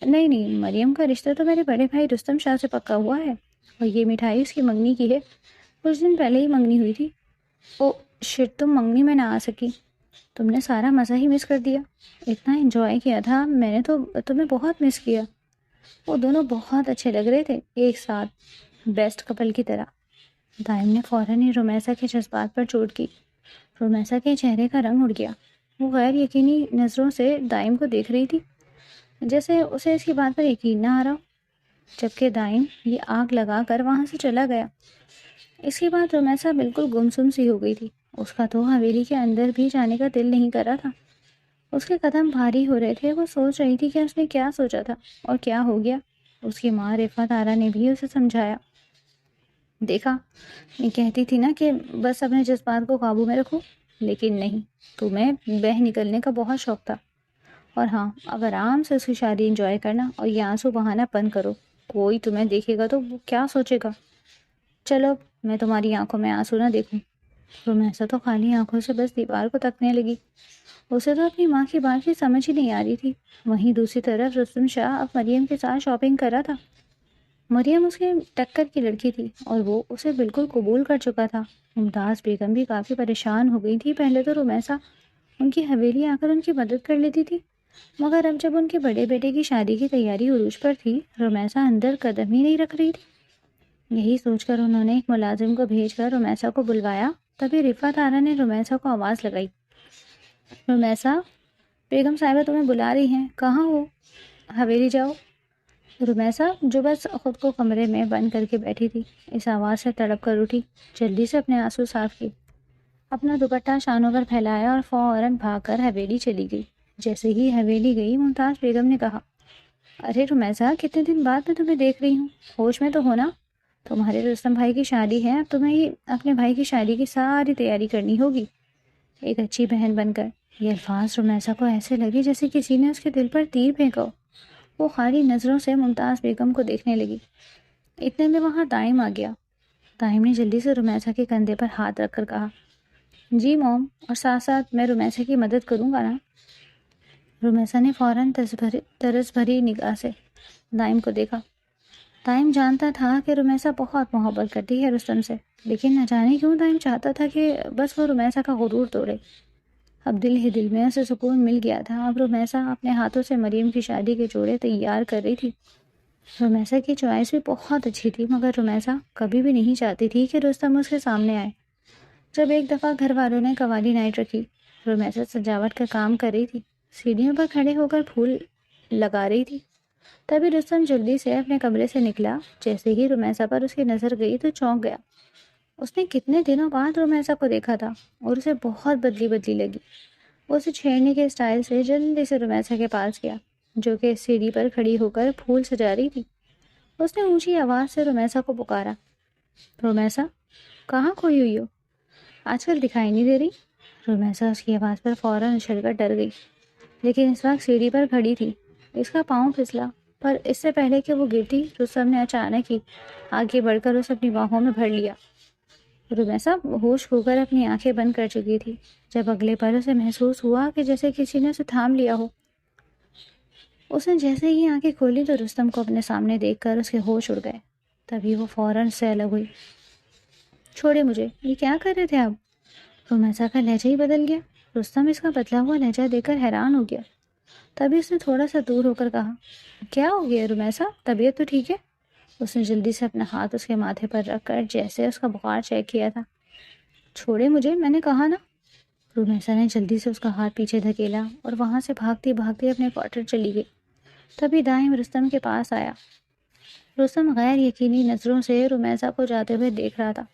نہیں، مریم کا رشتہ تو میرے بڑے بھائی رستم شاہ سے پکا ہوا ہے اور یہ مٹھائی اس کی منگنی کی ہے، کچھ دن پہلے ہی منگنی ہوئی تھی۔ او شٹ، تم منگنی میں نہ آ سکی، تم نے سارا مزہ ہی مس کر دیا۔ اتنا انجوائے کیا تھا میں نے، تو تمہیں بہت مس کیا۔ وہ دونوں بہت اچھے لگ رہے تھے ایک ساتھ، بیسٹ کپل کی طرح۔ دائم نے فوراً ہی رمیسا کے جذبات پر چوٹ کی۔ رمیسا کے چہرے کا رنگ اڑ گیا۔ وہ غیر یقینی نظروں سے دائم کو دیکھ رہی تھی، جیسے اسے اس کی بات پر یقین نہ آ رہا، جبکہ دائم یہ آگ لگا کر وہاں سے چلا گیا۔ اس کے بعد رمیسا بالکل گمسم سی ہو گئی تھی۔ اس کا تو حویلی کے اندر بھی جانے کا دل نہیں کر رہا تھا۔ اس کے قدم بھاری ہو رہے تھے۔ وہ سوچ رہی تھی کہ اس نے کیا سوچا تھا اور کیا ہو گیا۔ اس کی ماں رفعت آرا نے بھی اسے سمجھایا، دیکھا یہ کہتی تھی نا کہ بس اپنے جذبات کو قابو میں رکھو، لیکن نہیں، تمہیں بہہ نکلنے کا بہت شوق تھا، اور ہاں اب آرام سے اس کی شادی انجوائے کرنا اور یہ آنسو بہانا بند کرو۔ کوئی تمہیں دیکھے گا تو وہ کیا سوچے گا؟ چلو میں تمہاری آنکھوں میں آنسو نہ دیکھوں۔ رمیسا تو خالی آنکھوں سے بس دیوار کو تکنے لگی۔ اسے تو اپنی ماں کی بات کی سمجھ ہی نہیں آ رہی تھی۔ وہیں دوسری طرف رستم شاہ اب مریم کے ساتھ شاپنگ کر رہا تھا۔ مریم اس کے ٹکر کی لڑکی تھی اور وہ اسے بالکل قبول کر چکا تھا۔ ممتاز بیگم بھی کافی پریشان ہو گئی تھی۔ پہلے تو رمیسا ان کی حویلی آ کر ان کی مدد کر لیتی تھی، مگر اب جب ان کے بڑے بیٹے کی شادی کی تیاری عروج پر تھی، رمیسا اندر قدم ہی نہیں رکھ رہی تھی۔ یہی سوچ کر انہوں نے ایک ملازم کو بھیج کر رمیسا کو بلوایا۔ تبھی رفعت آرا نے رمیسا کو آواز لگائی، رمیسا، بیگم صاحبہ تمہیں بلا رہی ہیں، کہاں ہو؟ حویلی جاؤ۔ رمیسا جو بس خود کو کمرے میں بند کر کے بیٹھی تھی، اس آواز سے تڑپ کر اٹھی، جلدی سے اپنے آنسو صاف کی، اپنا دوپٹہ شانوں پر پھیلایا اور فوراً بھاگ کر حویلی چلی گئی۔ جیسے ہی حویلی گئی، ممتاز بیگم نے کہا، ارے رمیسا، کتنے دن بعد میں تمہیں دیکھ رہی ہوں، ہوش میں تو ہونا؟ تمہارے رستم بھائی کی شادی ہے، اب تمہیں ہی اپنے بھائی کی شادی کی ساری تیاری کرنی ہوگی ایک اچھی بہن بن کر۔ یہ الفاظ رمیسا کو ایسے لگے جیسے کسی نے اس کے دل پر تیر پھینکا ہو۔ وہ خالی نظروں سے ممتاز بیگم کو دیکھنے لگی۔ اتنے میں وہاں دائم آ گیا۔ دائم نے جلدی سے رمیسا کے کندھے پر ہاتھ رکھ کر کہا، جی موم، اور ساتھ ساتھ میں رمیسا کی مدد کروں گا نا؟ رمیسا نے فوراً ترس بھری نگاہ سے دائم کو دیکھا۔ دائم جانتا تھا کہ رمیسا بہت محبت کرتی ہے رستم سے، لیکن نہ جانے کیوں دائم چاہتا تھا کہ بس وہ رمیسا کا غرور توڑے۔ اب دل ہی دل میں اسے سکون مل گیا تھا۔ اب رمیسا اپنے ہاتھوں سے مریم کی شادی کے جوڑے تیار کر رہی تھی۔ رمیسا کی چوائس بھی بہت اچھی تھی، مگر رمیسا کبھی بھی نہیں چاہتی تھی کہ رستم اس کے سامنے آئے۔ جب ایک دفعہ گھر والوں نے قوالی نائٹ رکھی، رمیسا سجاوٹ کا کام کر رہی تھی، سیڑھیوں پر کھڑے ہو کر پھول لگا رہی تھی۔ تبھی رستم جلدی سے اپنے کمرے سے نکلا۔ جیسے ہی رمیسا پر اس کی نظر گئی تو چونک گیا۔ اس نے کتنے دنوں بعد رمیسا کو دیکھا تھا اور اسے بہت بدلی بدلی لگی۔ وہ اسے چھیڑنے کے اسٹائل سے جلدی سے رمیسا کے پاس گیا، جو کہ سیڑھی پر کھڑی ہو کر پھول سجا رہی تھی۔ اس نے اونچی آواز سے رمیسا کو پکارا، رمیسا، کہاں کھوئی ہوئی ہو؟ آج کل دکھائی نہیں دے رہی۔ رمیسا اس کی آواز پر فوراً اچھل کر ڈر گئی، لیکن اس وقت سیڑھی پر کھڑی تھی۔ اس کا پاؤں پھسلا، پر اس سے پہلے کہ وہ گرتی، رستم نے اچانک ہی آگے بڑھ کر اسے اپنی باہوں میں بھر لیا۔ رمیسا ہوش کھو کر اپنی آنکھیں بند کر چکی تھی، جب اگلے پل اسے محسوس ہوا کہ جیسے کسی نے اسے تھام لیا ہو۔ اس نے جیسے ہی آنکھیں کھولی تو رستم کو اپنے سامنے دیکھ کر اس کے ہوش اڑ گئے۔ تبھی وہ فوراً سے الگ ہوئی۔ چھوڑے مجھے، یہ کیا کر رہے تھے آپ؟ رمیسا کا لہجہ ہی بدل گیا۔ رستم اس کا بدلا ہوا لہجہ دیکھ کر حیران ہو گیا۔ تبھی اس نے تھوڑا سا دور ہو کر کہا، کیا ہو گیا رمیسا، طبیعت تو ٹھیک ہے؟ اس نے جلدی سے اپنا ہاتھ اس کے ماتھے پر رکھ کر جیسے اس کا بخار چیک کیا تھا۔ چھوڑے مجھے، میں نے کہا نا۔ رمیسا نے جلدی سے اس کا ہاتھ پیچھے دھکیلا اور وہاں سے بھاگتی بھاگتی اپنے کوارٹر چلی گئی۔ تبھی دائم رستم کے پاس آیا۔ رستم غیر یقینی نظروں سے رمیسا کو جاتے ہوئے دیکھ رہا تھا۔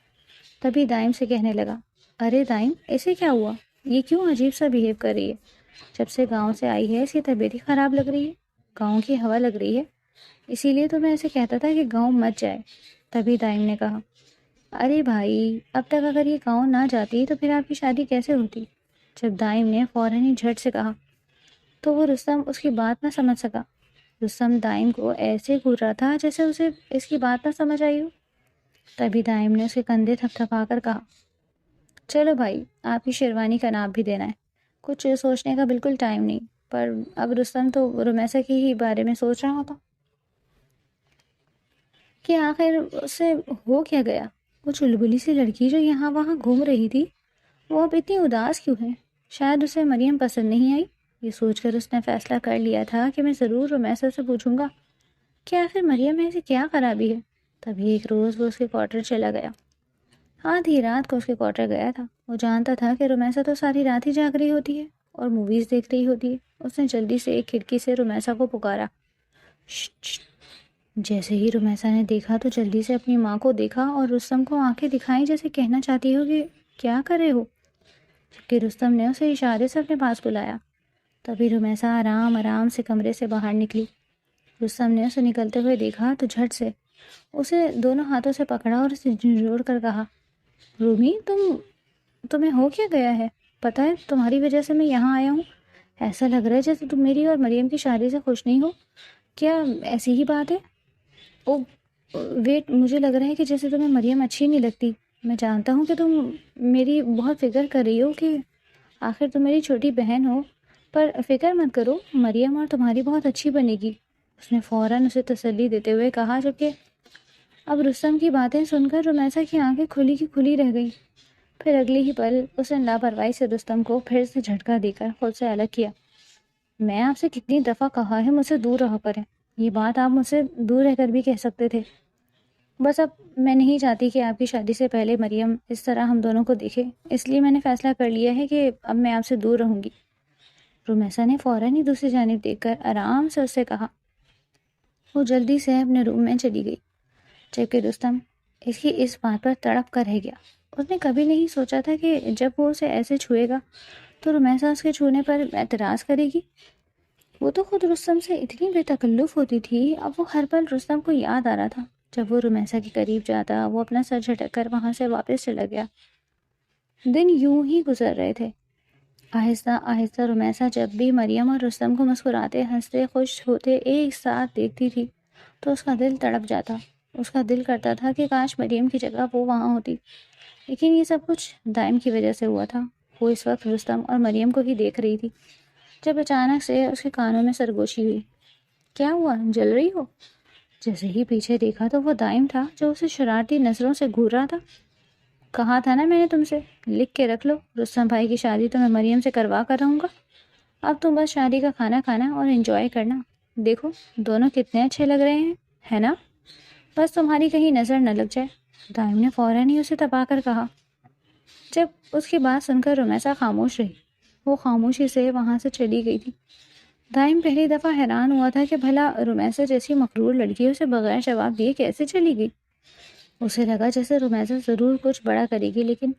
تبھی دائم سے کہنے لگا، ارے دائم، اسے کیا ہوا؟ یہ کیوں عجیب سا بہیو کر رہی ہے؟ جب سے گاؤں سے آئی ہے اس کی طبیعت ہی خراب لگ رہی ہے، گاؤں کی ہوا لگ رہی ہے، اسی لیے تو میں اسے کہتا تھا کہ گاؤں مت جائے۔ تبھی دائم نے کہا، ارے بھائی، اب تک اگر یہ گاؤں نہ جاتی تو پھر آپ کی شادی کیسے ہوتی؟ جب دائم نے فوراً ہی جھٹ سے کہا تو وہ رستم اس کی بات نہ سمجھ سکا۔ رستم دائم کو ایسے گھور رہا تھا جیسے اسے اس کی بات نہ سمجھ آئی ہو۔ تبھی دائم نے اس کے کندھے تھپ تھپا کر کہا، چلو بھائی، آپ کی شیروانی کا نام بھی دینا ہے، کچھ سوچنے کا بالکل ٹائم نہیں۔ پر اب رستم تو رمیسا کے ہی بارے میں سوچ رہا ہوتا کہ آخر اس سے ہو کیا گیا۔ وہ چلبلی سی لڑکی جو یہاں وہاں گھوم رہی تھی، وہ اب اتنی اداس کیوں ہے؟ شاید اسے مریم پسند نہیں آئی۔ یہ سوچ کر اس نے فیصلہ کر لیا تھا کہ میں ضرور رمیسا سے پوچھوں گا کہ آخر مریم میں ایسی کیا خرابی ہے۔ تبھی ایک روز وہ اس کے کوارٹر چلا گیا۔ آدھی رات کو اس کے کوارٹر گیا تھا۔ وہ جانتا تھا کہ رمیسا تو ساری رات ہی جاگ رہی ہوتی ہے اور موویز دیکھ رہی ہوتی ہے۔ اس نے جلدی سے ایک کھڑکی سے رمیسا کو پکارا، شش شش۔ جیسے ہی رمیسا نے دیکھا تو جلدی سے اپنی ماں کو دیکھا اور رستم کو آنکھیں دکھائیں جیسے کہنا چاہتی ہو کہ کیا کرے ہو، جبکہ رستم نے اسے اشارے سے اپنے پاس بلایا۔ تبھی رمیسا آرام آرام سے کمرے سے باہر نکلی۔ رستم نے اسے نکلتے ہوئے دیکھا تو جھٹ سے اسے دونوں ہاتھوں سے پکڑا اور اسے جھنجھوڑ کر کہا، رومی تمہیں ہو کیا گیا ہے؟ پتہ ہے تمہاری وجہ سے میں یہاں آیا ہوں۔ ایسا لگ رہا ہے جیسے تم میری اور مریم کی شادی سے خوش نہیں ہو۔ کیا ایسی ہی بات ہے؟ او ویٹ، مجھے لگ رہا ہے کہ جیسے تمہیں مریم اچھی نہیں لگتی۔ میں جانتا ہوں کہ تم میری بہت فکر کر رہی ہو کہ آخر تم میری چھوٹی بہن ہو، پر فکر مت کرو، مریم اور تمہاری بہت اچھی بنے گی۔ اس نے فوراً اسے تسلی دیتے ہوئے کہا، جبکہ اب رستم کی باتیں سن کر رمیسا کی آنکھیں کھلی کی کھلی رہ گئی۔ پھر اگلی ہی پل اس نے لاپرواہی سے رستم کو پھر سے جھٹکا دے کر خود سے الگ کیا۔ میں آپ سے کتنی دفعہ کہا ہے مجھ سے دور رہا کریں، یہ بات آپ مجھ سے دور رہ کر بھی کہہ سکتے تھے۔ بس اب میں نہیں چاہتی کہ آپ کی شادی سے پہلے مریم اس طرح ہم دونوں کو دیکھے، اس لیے میں نے فیصلہ کر لیا ہے کہ اب میں آپ سے دور رہوں گی۔ رمیسا نے فوراً ہی دوسری جانب دیکھ کر آرام سے اس سے کہا۔ وہ جلدی سے اپنے روم میں چلی گئی، جبکہ رستم اس کی اس بات پر تڑپ کر رہ گیا۔ اس نے کبھی نہیں سوچا تھا کہ جب وہ اسے ایسے چھوئے گا تو رمیسا اس کے چھونے پر اعتراض کرے گی۔ وہ تو خود رستم سے اتنی بے تکلف ہوتی تھی، اب وہ ہر پل رستم کو یاد آ رہا تھا۔ جب وہ رمیسا کے قریب جاتا وہ اپنا سر جھٹک کر وہاں سے واپس چلا گیا۔ دن یوں ہی گزر رہے تھے۔ آہستہ آہستہ رمیسا جب بھی مریم اور رستم کو مسکراتے ہنستے خوش ہوتے ایک ساتھ دیکھتی تھی تو اس کا دل تڑپ جاتا۔ اس کا دل کرتا تھا کہ کاش مریم کی جگہ وہ وہاں ہوتی، لیکن یہ سب کچھ دائم کی وجہ سے ہوا تھا۔ وہ اس وقت رستم اور مریم کو ہی دیکھ رہی تھی جب اچانک سے اس کے کانوں میں سرگوشی ہوئی۔ کیا ہوا، جل رہی ہو؟ جیسے ہی پیچھے دیکھا تو وہ دائم تھا جو اسے شرارتی نظروں سے گھور رہا تھا۔ کہا تھا نا میں نے تم سے، لکھ کے رکھ لو، رستم بھائی کی شادی تو میں مریم سے کروا کر رہوں گا۔ اب تم بس شادی کا کھانا کھانا اور انجوائے کرنا۔ دیکھو دونوں کتنے اچھے لگ رہے ہیں، ہے نا؟ بس تمہاری کہیں نظر نہ لگ جائے۔ دائم نے فوراً ہی اسے تپا کر کہا۔ جب اس کی بات سن کر رمیسا خاموش رہی، وہ خاموشی سے وہاں سے چلی گئی تھی۔ دائم پہلی دفعہ حیران ہوا تھا کہ بھلا رمیسا جیسی مغرور لڑکی اسے بغیر جواب دیے کیسے چلی گئی۔ اسے لگا جیسے رمیسا ضرور کچھ بڑا کرے گی، لیکن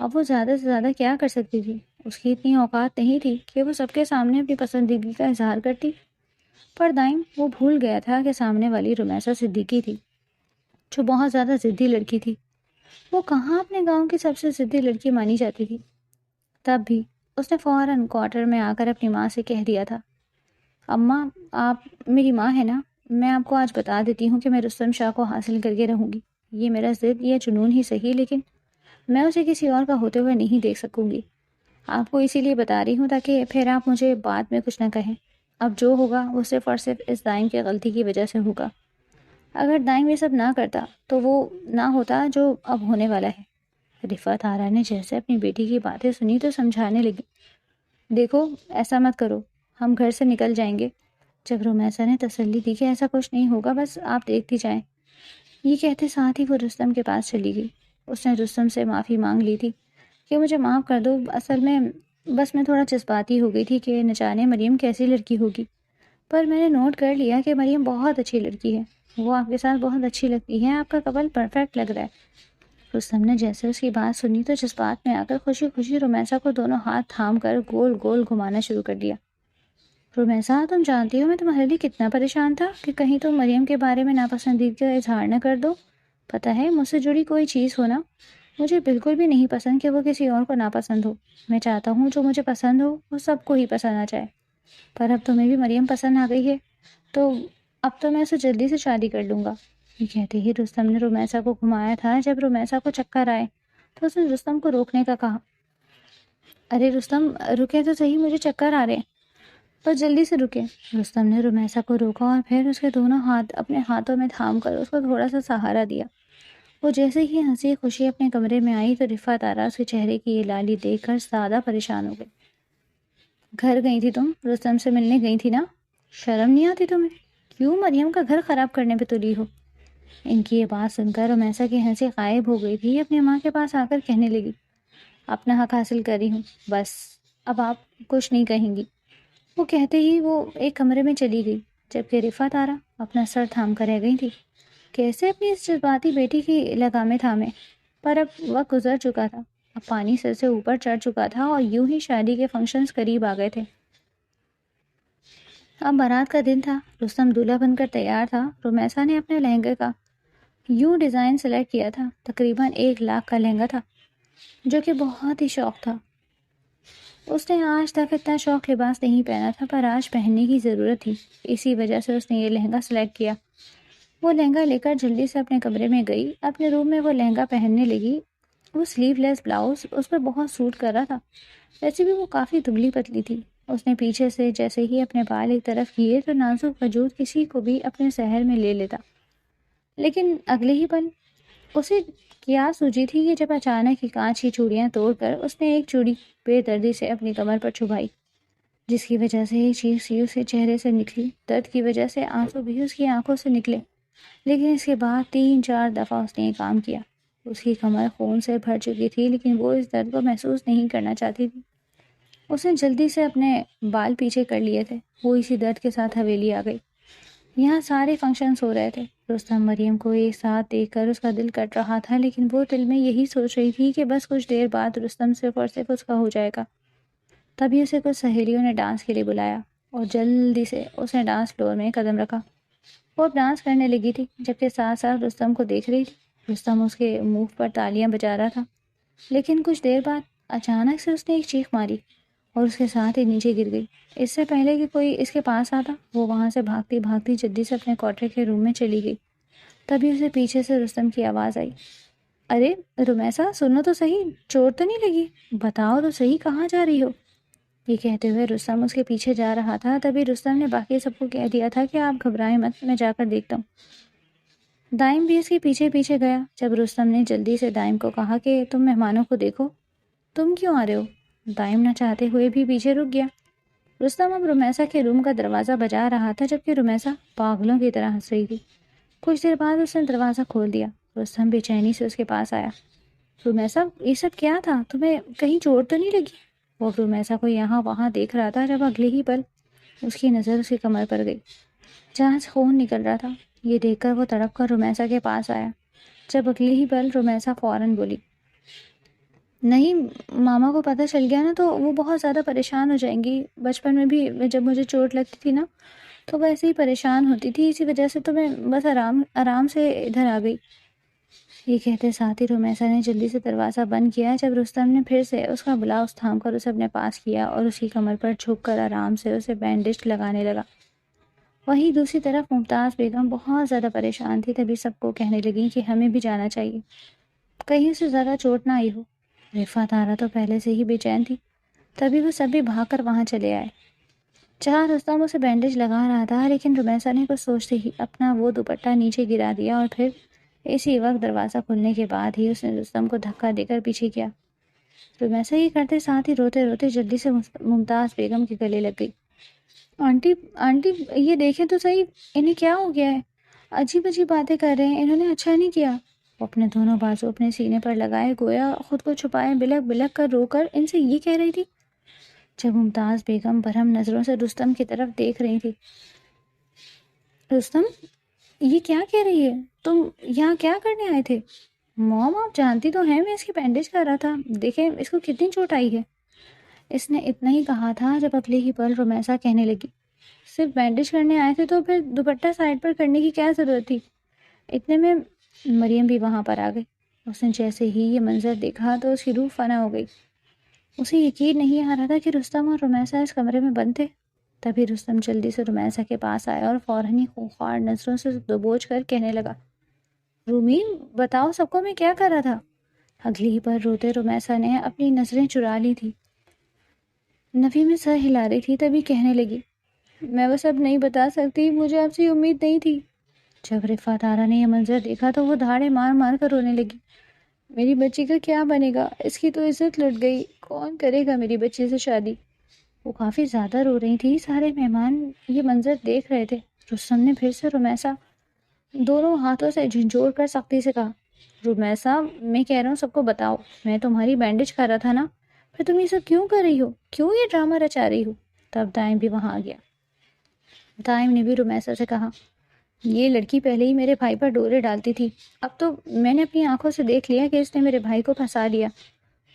اب وہ زیادہ سے زیادہ کیا کر سکتی تھی؟ اس کی اتنی اوقات نہیں تھی کہ وہ سب کے سامنے اپنی پسندیدگی کا اظہار کرتی۔ پر دائم وہ بھول گیا تھا کہ سامنے والی رمیسا صدیقی تھی، جو بہت زیادہ ضدی لڑکی تھی۔ وہ کہاں اپنے گاؤں کی سب سے ضدی لڑکی مانی جاتی تھی۔ تب بھی اس نے فوراً کوارٹر میں آ کر اپنی ماں سے کہہ دیا تھا، اماں آپ میری ماں ہے نا، میں آپ کو آج بتا دیتی ہوں کہ میں رستم شاہ کو حاصل کر کے رہوں گی۔ یہ میرا ضد یا جنون ہی صحیح، لیکن میں اسے کسی اور کا ہوتے ہوئے نہیں دیکھ سکوں گی۔ آپ کو اسی لیے بتا رہی ہوں تاکہ پھر آپ مجھے بعد میں کچھ نہ کہیں۔ اب جو ہوگا وہ صرف اور صرف اس دائم کی غلطی کی وجہ سے ہوگا۔ اگر دائم یہ سب نہ کرتا تو وہ نہ ہوتا جو اب ہونے والا ہے۔ رفعت آرا نے جیسے اپنی بیٹی کی باتیں سنی تو سمجھانے لگی، دیکھو ایسا مت کرو، ہم گھر سے نکل جائیں گے۔ جب رمیسا نے تسلی دی کہ ایسا کچھ نہیں ہوگا، بس آپ دیکھتی جائیں، یہ کہتے ساتھ ہی وہ رستم کے پاس چلی گئی۔ اس نے رستم سے معافی مانگ لی تھی کہ مجھے معاف کر دو، اصل میں بس میں تھوڑا جذباتی ہو گئی تھی کہ نہ جانے مریم کیسی لڑکی ہوگی، پر میں نے نوٹ کر لیا کہ مریم بہت اچھی لڑکی ہے، وہ آپ کے ساتھ بہت اچھی لگتی ہے، آپ کا کپل پرفیکٹ لگ رہا ہے۔ رستم نے جیسے اس کی بات سنی تو جذبات میں آ کر خوشی خوشی رمیسا کو دونوں ہاتھ تھام کر گول گول گھمانا شروع کر دیا۔ رمیسا تم جانتی ہو میں تمہارے لیے کتنا پریشان تھا کہ کہیں تم مریم کے بارے میں ناپسندیدگی کا اظہار نہ کر دو۔ پتہ ہے مجھ سے جڑی کوئی چیز ہو نا، مجھے بالکل بھی نہیں پسند کہ وہ کسی اور کو ناپسند ہو۔ میں چاہتا ہوں جو مجھے پسند ہو وہ سب کو ہی پسند آ جائے، پر اب تمہیں بھی مریم پسند آ گئی ہے تو اب تو میں اسے جلدی سے شادی کر لوں گا۔ یہ کہتے ہی رستم نے رمیسا کو گھمایا تھا۔ جب رمیسا کو چکر آئے تو اس نے رستم کو روکنے کا کہا، ارے رستم رکے تو صحیح، مجھے چکر آ رہے ہیں، بس جلدی سے رکے۔ رستم نے رمیسا کو روکا اور پھر اس کے دونوں ہاتھ اپنے ہاتھوں میں تھام کر اس کو تھوڑا سا سہارا دیا۔ وہ جیسے ہی ہنسی خوشی اپنے کمرے میں آئی تو رفعت آرا اس کے چہرے کی یہ لالی دیکھ کر زیادہ پریشان ہو گئی۔ گھر گئی تھی تم، رستم سے ملنے گئی تھی نا، شرم نہیں آتی تمہیں؟ کیوں مریم کا گھر خراب کرنے پہ تلی ہو؟ ان کی یہ بات سن کر رمیسا کی ہنسی غائب ہو گئی تھی۔ اپنی ماں کے پاس آ کر کہنے لگی، اپنا حق حاصل کر رہی ہوں، بس اب آپ کچھ نہیں کہیں گی۔ وہ کہتے ہی وہ ایک کمرے میں چلی گئی، جبکہ رفعت آرا اپنا سر تھام کر رہ گئی تھی، کیسے اپنی اس جذباتی بیٹی کی لگامیں تھامے۔ پر اب وقت گزر چکا تھا، اب پانی سر سے اوپر چڑھ چکا تھا اور یوں ہی شادی کے فنکشنز قریب آ گئے تھے۔ اب بارات کا دن تھا، رستم دولہا بن کر تیار تھا۔ رمیسا نے اپنے لہنگے کا یوں ڈیزائن سلیکٹ کیا تھا، تقریباً 1 لاکھ کا لہنگا تھا، جو کہ بہت ہی شوق تھا۔ اس نے آج تک اتنا شوق لباس نہیں پہنا تھا، پر آج پہننے کی ضرورت تھی، اسی وجہ سے اس نے یہ لہنگا سلیکٹ کیا۔ وہ لہنگا لے کر جلدی سے اپنے کمرے میں گئی، اپنے روم میں وہ لہنگا پہننے لگی۔ وہ سلیو لیس بلاؤز اس پر بہت سوٹ کر رہا تھا، ویسے بھی وہ کافی دبلی پتلی تھی۔ اس نے پیچھے سے جیسے ہی اپنے بال ایک طرف کیے تو نازک وجود کسی کو بھی اپنے سحر میں لے لیتا، لیکن اگلے ہی پل اسے کیا سوجی تھی کہ جب اچانک ہی کانچ کی چوڑیاں توڑ کر اس نے ایک چوڑی بے دردی سے اپنی کمر پر چھپائی، جس کی وجہ سے ایک چیخ سی اس کے چہرے سے نکلی۔ درد کی وجہ سے آنسو بھی اس کی آنکھوں سے نکلے، لیکن اس کے بعد 3-4 دفعہ اس نے یہ کام کیا۔ اس کی کمر خون سے بھر چکی تھی، لیکن وہ اس درد کو محسوس نہیں کرنا چاہتی تھی۔ اس نے جلدی سے اپنے بال پیچھے کر لیے تھے۔ وہ اسی درد کے ساتھ حویلی آ گئی۔ یہاں سارے فنکشنز ہو رہے تھے۔ رستم مریم کو ایک ساتھ دیکھ کر اس کا دل کٹ رہا تھا، لیکن وہ دل میں یہی سوچ رہی تھی کہ بس کچھ دیر بعد رستم صرف اور صرف اس کا ہو جائے گا۔ تبھی اسے کچھ سہیلیوں نے ڈانس کے لیے بلایا اور جلدی سے اس نے ڈانس فلور میں قدم رکھا۔ وہ اب ڈانس کرنے لگی تھی، جبکہ ساتھ ساتھ رستم کو دیکھ رہی تھی۔ رستم اس کے منہ پر تالیاں بجا رہا تھا، لیکن کچھ دیر بعد اچانک سے اس نے ایک چیخ ماری اور اس کے ساتھ ہی نیچے گر گئی۔ اس سے پہلے کہ کوئی اس کے پاس آتا، وہ وہاں سے بھاگتی بھاگتی جلدی سے اپنے کوٹرے کے روم میں چلی گئی۔ تبھی اسے پیچھے سے رستم کی آواز آئی، ارے رمیسا، سنو تو صحیح، چوٹ تو نہیں لگی؟ بتاؤ تو صحیح، کہاں جا رہی ہو؟ یہ کہتے ہوئے رستم اس کے پیچھے جا رہا تھا۔ تبھی رستم نے باقی سب کو کہہ دیا تھا کہ آپ گھبرائیں مت، میں جا کر دیکھتا ہوں۔ دائم بھی اس کے پیچھے پیچھے گیا۔ جب رستم نے جلدی سے دائم کو کہا کہ تم مہمانوں کو دیکھو، تم کیوں آ رہے ہو؟ دائم نہ چاہتے ہوئے بھی پیچھے رک گیا۔ رستم اب رمیسا کے روم کا دروازہ بجا رہا تھا، جبکہ رمیسا پاگلوں کی طرح ہنس رہی تھی۔ کچھ دیر بعد اس نے دروازہ کھول دیا۔ رستم بے چینی سے اس کے پاس آیا۔ رمیسا، یہ سب کیا تھا؟ تمہیں کہیں چوٹ تو نہیں لگی؟ وہ رمیسا کو یہاں وہاں دیکھ رہا تھا، جب اگلے ہی پل اس کی نظر اس کی کمر پر گئی، جہاں سے خون نکل رہا تھا۔ یہ دیکھ کر وہ تڑپ کر رمیسا کے پاس آیا۔ جب اگلے ہی پل رمیسا فوراً بولی، نہیں، ماما کو پتہ چل گیا نا تو وہ بہت زیادہ پریشان ہو جائیں گی۔ بچپن میں بھی جب مجھے چوٹ لگتی تھی نا تو وہ ایسے ہی پریشان ہوتی تھی، اسی وجہ سے تو میں بس آرام سے ادھر آ گئی۔ یہ کہتے ساتھ ہی رمیسا نے جلدی سے دروازہ بند کیا۔ جب رستم نے پھر سے اس کا بلاؤز تھام کر اسے اپنے پاس کیا اور اس کی کمر پر جھک کر آرام سے اسے بینڈیج لگانے لگا، وہیں دوسری طرف ممتاز بیگم بہت زیادہ پریشان تھی۔ تبھی سب کو کہنے لگی کہ ہمیں بھی جانا چاہیے، کہیں اسے زیادہ چوٹ نہ آئی ہو۔ رفعت آرا تو پہلے سے ہی بے چین تھی، تبھی وہ سب بھی بھاگ کر وہاں چلے آئے، جہاں رستم اسے بینڈیج لگا رہا تھا۔ لیکن رمیسا نے کچھ سوچتے ہی اپنا وہ دوپٹہ نیچے گرا دیا اور پھر اسی وقت دروازہ کھلنے کے بعد ہی اس نے رستم کو دھکا دے کر پیچھے کیا۔ رمیسا یہ کرتے ساتھ ہی روتے روتے جلدی سے ممتاز بیگم کے گلے لگ گئی۔ آنٹی آنٹی، یہ دیکھیں تو صحیح، انہیں کیا ہو گیا ہے؟ عجیب عجیب باتیں کر رہے ہیں، انہوں نے اچھا نہیں کیا۔ وہ اپنے دونوں بازو اپنے سینے پر لگائے، گویا خود کو چھپائے بلک بلک کر رو کر ان سے یہ کہہ رہی تھی، جب ممتاز بیگم برہم نظروں سے رستم کی طرف دیکھ رہی تھی۔ رستم، یہ کیا کہہ رہی ہے؟ تم یہاں کیا کرنے آئے تھے؟ موم، آپ جانتی تو ہیں میں اس کی بینڈیج کر رہا تھا، دیکھیں اس کو کتنی چوٹ آئی ہے۔ اس نے اتنا ہی کہا تھا جب اگلے ہی پل رمیسا کہنے لگی، صرف بینڈیج کرنے آئے تھے تو پھر دوپٹہ سائڈ پر کرنے کی کیا ضرورت تھی؟ اتنے میں مریم بھی وہاں پر آ گئی۔ اس نے جیسے ہی یہ منظر دیکھا تو اس کی روح فنا ہو گئی۔ اسے یقین نہیں آ رہا تھا کہ رستم اور رمیسا اس کمرے میں بند تھے۔ تبھی رستم جلدی سے رمیسا کے پاس آیا اور فوراً ہی خونخوار نظروں سے دبوچ کر کہنے لگا، رومین، بتاؤ سب کو میں کیا کر رہا تھا؟ اگلی ہی پر روتے رمیسا نے اپنی نظریں چرا لی تھی، نفی میں سر ہلا رہی تھی۔ تبھی کہنے لگی، میں وہ سب نہیں بتا سکتی، مجھے آپ سے امید نہیں تھی۔ جب رفعت آرا نے یہ منظر دیکھا تو وہ دھاڑے مار مار کر رونے لگی، میری بچی کا کیا بنے گا؟ اس کی تو عزت لٹ گئی، کون کرے گا میری بچی سے شادی؟ وہ کافی زیادہ رو رہی تھی۔ سارے مہمان یہ منظر دیکھ رہے تھے۔ رستم نے پھر سے رمیسا دونوں ہاتھوں سے جھنجھوڑ کر سختی سے کہا، رومیسا میں کہہ رہا ہوں سب کو بتاؤ، میں تمہاری بینڈیج کر رہا تھا نا، پھر تم یہ سب کیوں کر رہی ہو، کیوں یہ ڈرامہ رچا رہی ہو؟ تب دائم بھی وہاں آ گیا۔ دائم نے بھی رومیسا سے کہا، یہ لڑکی پہلے ہی میرے بھائی پر ڈورے ڈالتی تھی، اب تو میں نے اپنی آنکھوں سے دیکھ لیا کہ اس نے میرے بھائی کو پھنسا لیا۔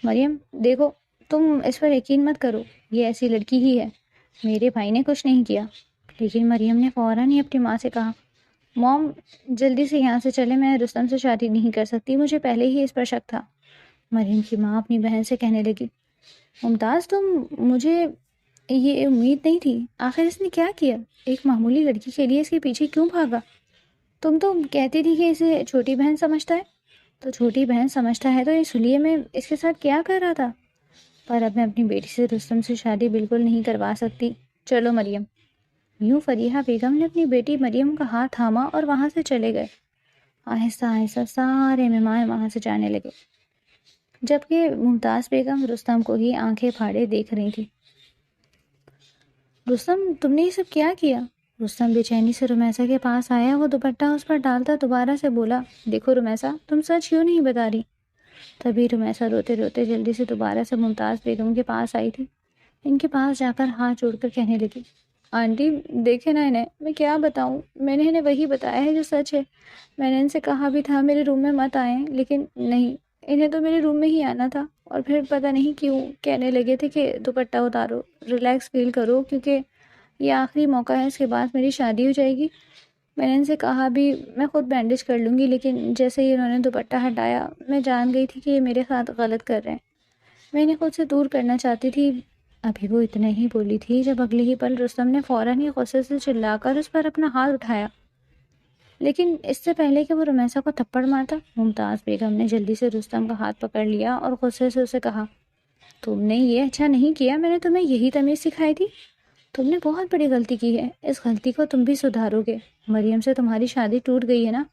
مریم دیکھو، تم اس پر یقین مت کرو، یہ ایسی لڑکی ہی ہے، میرے بھائی نے کچھ نہیں کیا۔ لیکن مریم نے فوراً ہی اپنی ماں سے کہا، موم جلدی سے یہاں سے چلے، میں رستم سے شادی نہیں کر سکتی، مجھے پہلے ہی اس پر شک تھا۔ مریم کی ماں اپنی بہن سے کہنے لگی، ممتاز مجھے یہ امید نہیں تھی، آخر اس نے کیا کیا، ایک معمولی لڑکی کے لیے اس کے پیچھے کیوں بھاگا؟ تم تو کہتی تھی کہ اسے چھوٹی بہن سمجھتا ہے، تو چھوٹی بہن سمجھتا ہے تو اس لیے میں اس کے ساتھ کیا کر رہا تھا؟ پر اب میں اپنی بیٹی سے رستم سے شادی بالکل نہیں کروا سکتی، چلو مریم۔ یوں فریحہ بیگم نے اپنی بیٹی مریم کا ہاتھ تھاما اور وہاں سے چلے گئے۔ آہستہ آہستہ سارے مہمان وہاں سے جانے لگے، جبکہ ممتاز بیگم رستم کو ہی آنکھیں پھاڑے دیکھ رہی تھی۔ رستم تم نے یہ سب کیا کیا؟ رستم بے چینی سے رومیسا کے پاس آیا، وہ دوپٹہ اس پر ڈالتا دوبارہ سے بولا، دیکھو رومیسا، تم سچ کیوں نہیں بتا رہی؟ تبھی رومیسا روتے روتے جلدی سے دوبارہ سے ممتاز بیگم کے پاس آئی تھی۔ ان کے پاس جا کر ہاتھ جوڑ کر کہنے لگی، آنٹی دیکھے نا انہیں، میں کیا بتاؤں، میں نے انہیں وہی بتایا ہے جو سچ ہے، میں نے ان سے کہا بھی تھا میرے روم میں مت آئیں، لیکن نہیں، انہیں تو میرے روم میں ہی آنا تھا، اور پھر پتہ نہیں کیوں کہنے لگے تھے کہ دوپٹہ اتارو، ریلیکس فیل کرو، کیونکہ یہ آخری موقع ہے، اس کے بعد میری شادی ہو جائے گی۔ میں نے ان سے کہا بھی میں خود بینڈیج کر لوں گی، لیکن جیسے ہی انہوں نے دوپٹہ ہٹایا میں جان گئی تھی کہ یہ میرے ساتھ غلط کر رہے ہیں، میں انہیں خود سے دور کرنا چاہتی تھی۔ ابھی وہ اتنا ہی بولی تھی جب اگلے ہی پل رستم نے فوراً ہی غصے سے چلا کر اس پر اپنا ہاتھ اٹھایا، لیکن اس سے پہلے کہ وہ رومیسا کو تھپڑ مارتا، ممتاز بیگم نے جلدی سے رستم کا ہاتھ پکڑ لیا اور غصے سے اسے کہا، تم نے یہ اچھا نہیں کیا، میں نے تمہیں یہی تمیز سکھائی تھی، تم نے بہت بڑی غلطی کی ہے، اس غلطی کو تم بھی سدھارو گے، مریم سے تمہاری شادی ٹوٹ گئی ہے نا،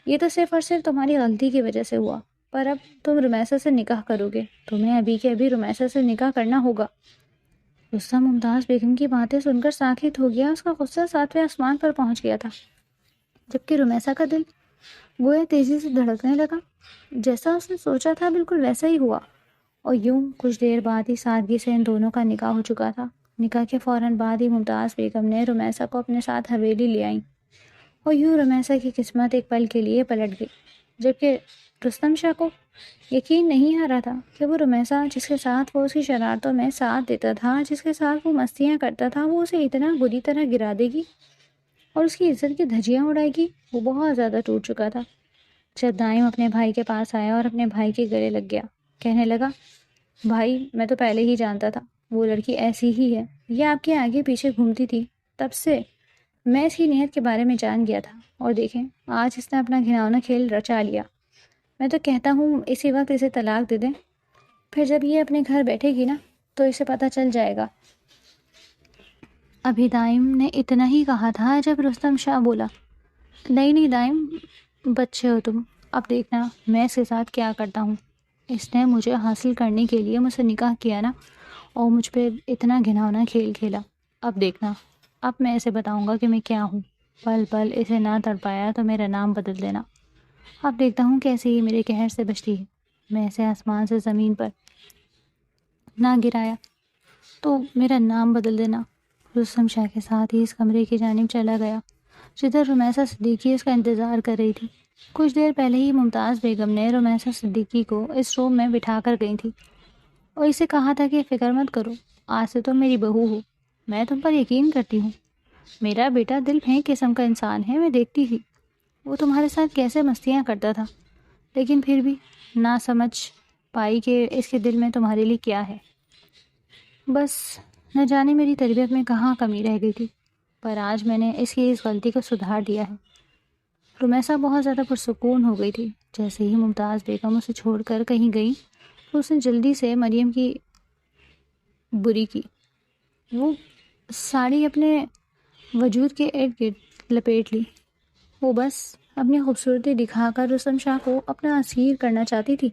یہ تو صرف اور صرف تمہاری غلطی کی وجہ سے ہوا، پر اب تم رومیسا سے نکاح کرو گے، تمہیں ابھی کے ابھی رومیسا سے نکاح کرنا ہوگا۔ رستم ممتاز بیگم کی باتیں سن کر ساکت ہو گیا، اس کا غصہ ساتویں آسمان پر پہنچ گیا تھا، جبکہ رومیسا کا دل گویا تیزی سے دھڑکنے لگا، جیسا اس نے سوچا تھا بالکل ویسا ہی ہوا، اور یوں کچھ دیر بعد ہی سادگی سے ان دونوں کا نکاح ہو چکا تھا۔ نکاح کے فوراً بعد ہی ممتاز بیگم نے رومیسا کو اپنے ساتھ حویلی لے آئیں، اور یوں رومیسا کی قسمت ایک پل کے لیے پلٹ گئی، جبکہ رستم شاہ کو یقین نہیں آ رہا تھا کہ وہ رومیسا جس کے ساتھ وہ اس کی شرارتوں میں ساتھ دیتا تھا، جس کے ساتھ وہ مستیاں کرتا تھا، وہ اسے اتنا بری طرح گرا دے گی اور اس کی عزت کی دھجیاں اڑائے گی۔ وہ بہت زیادہ ٹوٹ چکا تھا۔ جب دائم اپنے بھائی کے پاس آیا اور اپنے بھائی کے گلے لگ گیا، کہنے لگا، بھائی میں تو پہلے ہی جانتا تھا وہ لڑکی ایسی ہی ہے، یہ آپ کے آگے پیچھے گھومتی تھی، تب سے میں اس کی نیت کے بارے میں جان گیا تھا، اور دیکھیں آج اس نے اپنا گھناؤنا کھیل رچا لیا۔ میں تو کہتا ہوں اسی وقت اسے طلاق دے دیں، پھر جب یہ اپنے گھر بیٹھے گی نا تو اسے پتہ چل جائے گا۔ ابھی دائم نے اتنا ہی کہا تھا جب رستم شاہ بولا، نہیں نہیں دائم، بچے ہو تم، اب دیکھنا میں اس کے ساتھ کیا کرتا ہوں، اس نے مجھے حاصل کرنے کے لیے مجھ سے نکاح کیا نا، اور مجھ پہ اتنا گھناؤنا کھیل کھیلا، اب دیکھنا اب میں اسے بتاؤں گا کہ میں کیا ہوں، پل پل اسے نہ تڑپایا تو میرا نام بدل دینا، اب دیکھتا ہوں کیسے یہ میرے قہر سے بچتی ہے، میں اسے آسمان سے زمین پر نہ گرایا تو میرا نام بدل دینا۔ رستم شاہ کے ساتھ ہی اس کمرے کی جانب چلا گیا جدھر رومیسا صدیقی اس کا انتظار کر رہی تھی۔ کچھ دیر پہلے ہی ممتاز بیگم نے رومیسا صدیقی کو اس روم میں بٹھا کر گئی تھی اور اسے کہا تھا کہ فکر مت کرو، آج سے تم میری بہو ہو، میں تم پر یقین کرتی ہوں، میرا بیٹا دل پھینک قسم کا انسان ہے، میں دیکھتی تھی وہ تمہارے ساتھ کیسے مستیاں کرتا تھا، لیکن پھر بھی نہ سمجھ پائی کہ اس کے دل میں تمہارے لیے کیا ہے، بس نہ جانے میری تربیت میں کہاں کمی رہ گئی تھی، پر آج میں نے اس کی اس غلطی کو سدھار دیا ہے۔ رومیسا بہت زیادہ پرسکون ہو گئی تھی۔ جیسے ہی ممتاز بیگم اسے چھوڑ کر کہیں گئی تو اس نے جلدی سے مریم کی بری کی، وہ ساڑی اپنے وجود کے ارد گرد لپیٹ لی، وہ بس اپنی خوبصورتی دکھا کر رستم شاہ کو اپنا اسیر کرنا چاہتی تھی،